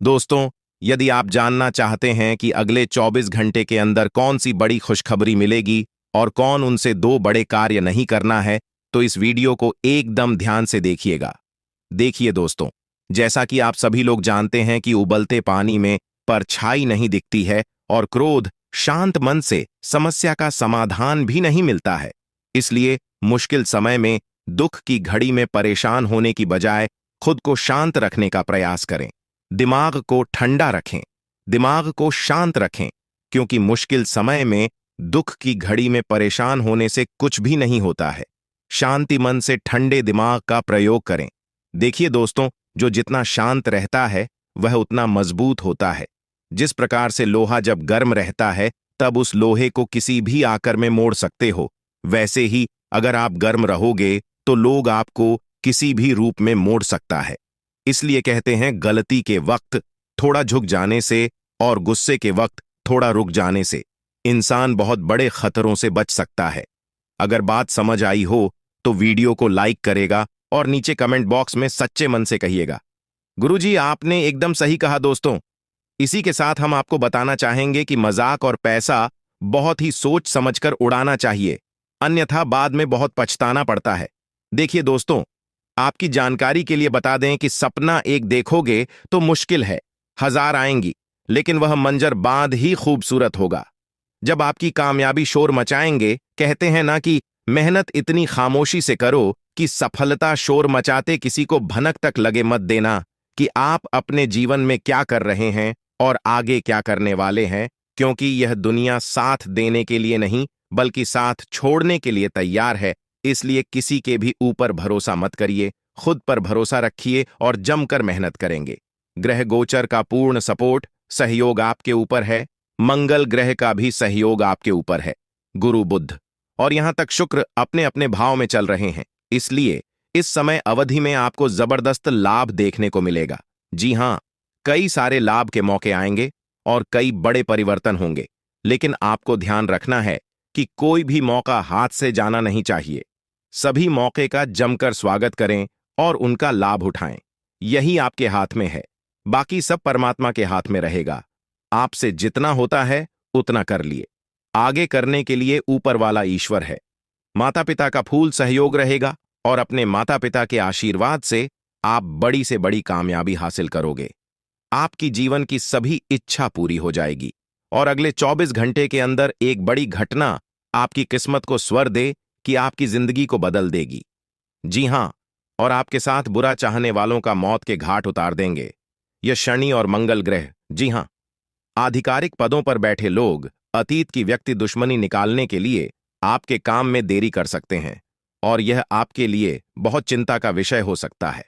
दोस्तों, यदि आप जानना चाहते हैं कि अगले 24 घंटे के अंदर कौन सी बड़ी खुशखबरी मिलेगी और कौन उनसे दो बड़े कार्य नहीं करना है, तो इस वीडियो को एकदम ध्यान से देखिएगा। देखिए दोस्तों, जैसा कि आप सभी लोग जानते हैं कि उबलते पानी में परछाई नहीं दिखती है और क्रोध, शांत मन से समस्या का समाधान भी नहीं मिलता है। इसलिए मुश्किल समय में, दुख की घड़ी में परेशान होने की बजाय खुद को शांत रखने का प्रयास करें। दिमाग को ठंडा रखें, दिमाग को शांत रखें, क्योंकि मुश्किल समय में, दुख की घड़ी में परेशान होने से कुछ भी नहीं होता है। शांति मन से ठंडे दिमाग का प्रयोग करें। देखिए दोस्तों, जो जितना शांत रहता है वह उतना मजबूत होता है। जिस प्रकार से लोहा जब गर्म रहता है तब उस लोहे को किसी भी आकर में मोड़ सकते हो, वैसे ही अगर आप गर्म रहोगे तो लोग आपको किसी भी रूप में मोड़ सकता है। इसलिए कहते हैं, गलती के वक्त थोड़ा झुक जाने से और गुस्से के वक्त थोड़ा रुक जाने से इंसान बहुत बड़े खतरों से बच सकता है। अगर बात समझ आई हो तो वीडियो को लाइक करेगा और नीचे कमेंट बॉक्स में सच्चे मन से कहिएगा, गुरुजी आपने एकदम सही कहा। दोस्तों, इसी के साथ हम आपको बताना चाहेंगे कि मजाक और पैसा बहुत ही सोच समझकर उड़ाना चाहिए। अन्यथा बाद में बहुत पछताना पड़ता है। देखिए दोस्तों, आपकी जानकारी के लिए बता दें कि सपना एक देखोगे तो मुश्किल है, 1000 आएंगी, लेकिन वह मंजर बाद ही खूबसूरत होगा। जब आपकी कामयाबी शोर मचाएंगे, कहते हैं ना कि मेहनत इतनी खामोशी से करो कि सफलता शोर मचाते किसी को भनक तक लगे मत देना कि आप अपने जीवन में क्या कर रहे हैं और आगे क्या करने वाले हैं, क्योंकि यह दुनिया साथ देने के लिए नहीं बल्कि साथ छोड़ने के लिए तैयार है। इसलिए किसी के भी ऊपर भरोसा मत करिए, खुद पर भरोसा रखिए और जमकर मेहनत करेंगे। ग्रह गोचर का पूर्ण सपोर्ट सहयोग आपके ऊपर है। मंगल ग्रह का भी सहयोग आपके ऊपर है। गुरु बुध और यहां तक शुक्र अपने अपने भाव में चल रहे हैं, इसलिए इस समय अवधि में आपको जबरदस्त लाभ देखने को मिलेगा। जी हां, कई सारे लाभ के मौके आएंगे और कई बड़े परिवर्तन होंगे, लेकिन आपको ध्यान रखना है कि कोई भी मौका हाथ से जाना नहीं चाहिए। सभी मौके का जमकर स्वागत करें और उनका लाभ उठाएं। यही आपके हाथ में है, बाकी सब परमात्मा के हाथ में रहेगा। आपसे जितना होता है उतना कर लिए, आगे करने के लिए ऊपर वाला ईश्वर है। माता पिता का फूल सहयोग रहेगा और अपने माता पिता के आशीर्वाद से आप बड़ी से बड़ी कामयाबी हासिल करोगे। आपकी जीवन की सभी इच्छा पूरी हो जाएगी और अगले 24 घंटे के अंदर एक बड़ी घटना आपकी किस्मत को स्वर दे कि आपकी जिंदगी को बदल देगी। जी हां, और आपके साथ बुरा चाहने वालों का मौत के घाट उतार देंगे। यह शनि और मंगल ग्रह, जी हां, आधिकारिक पदों पर बैठे लोग अतीत की व्यक्ति दुश्मनी निकालने के लिए आपके काम में देरी कर सकते हैं और यह आपके लिए बहुत चिंता का विषय हो सकता है।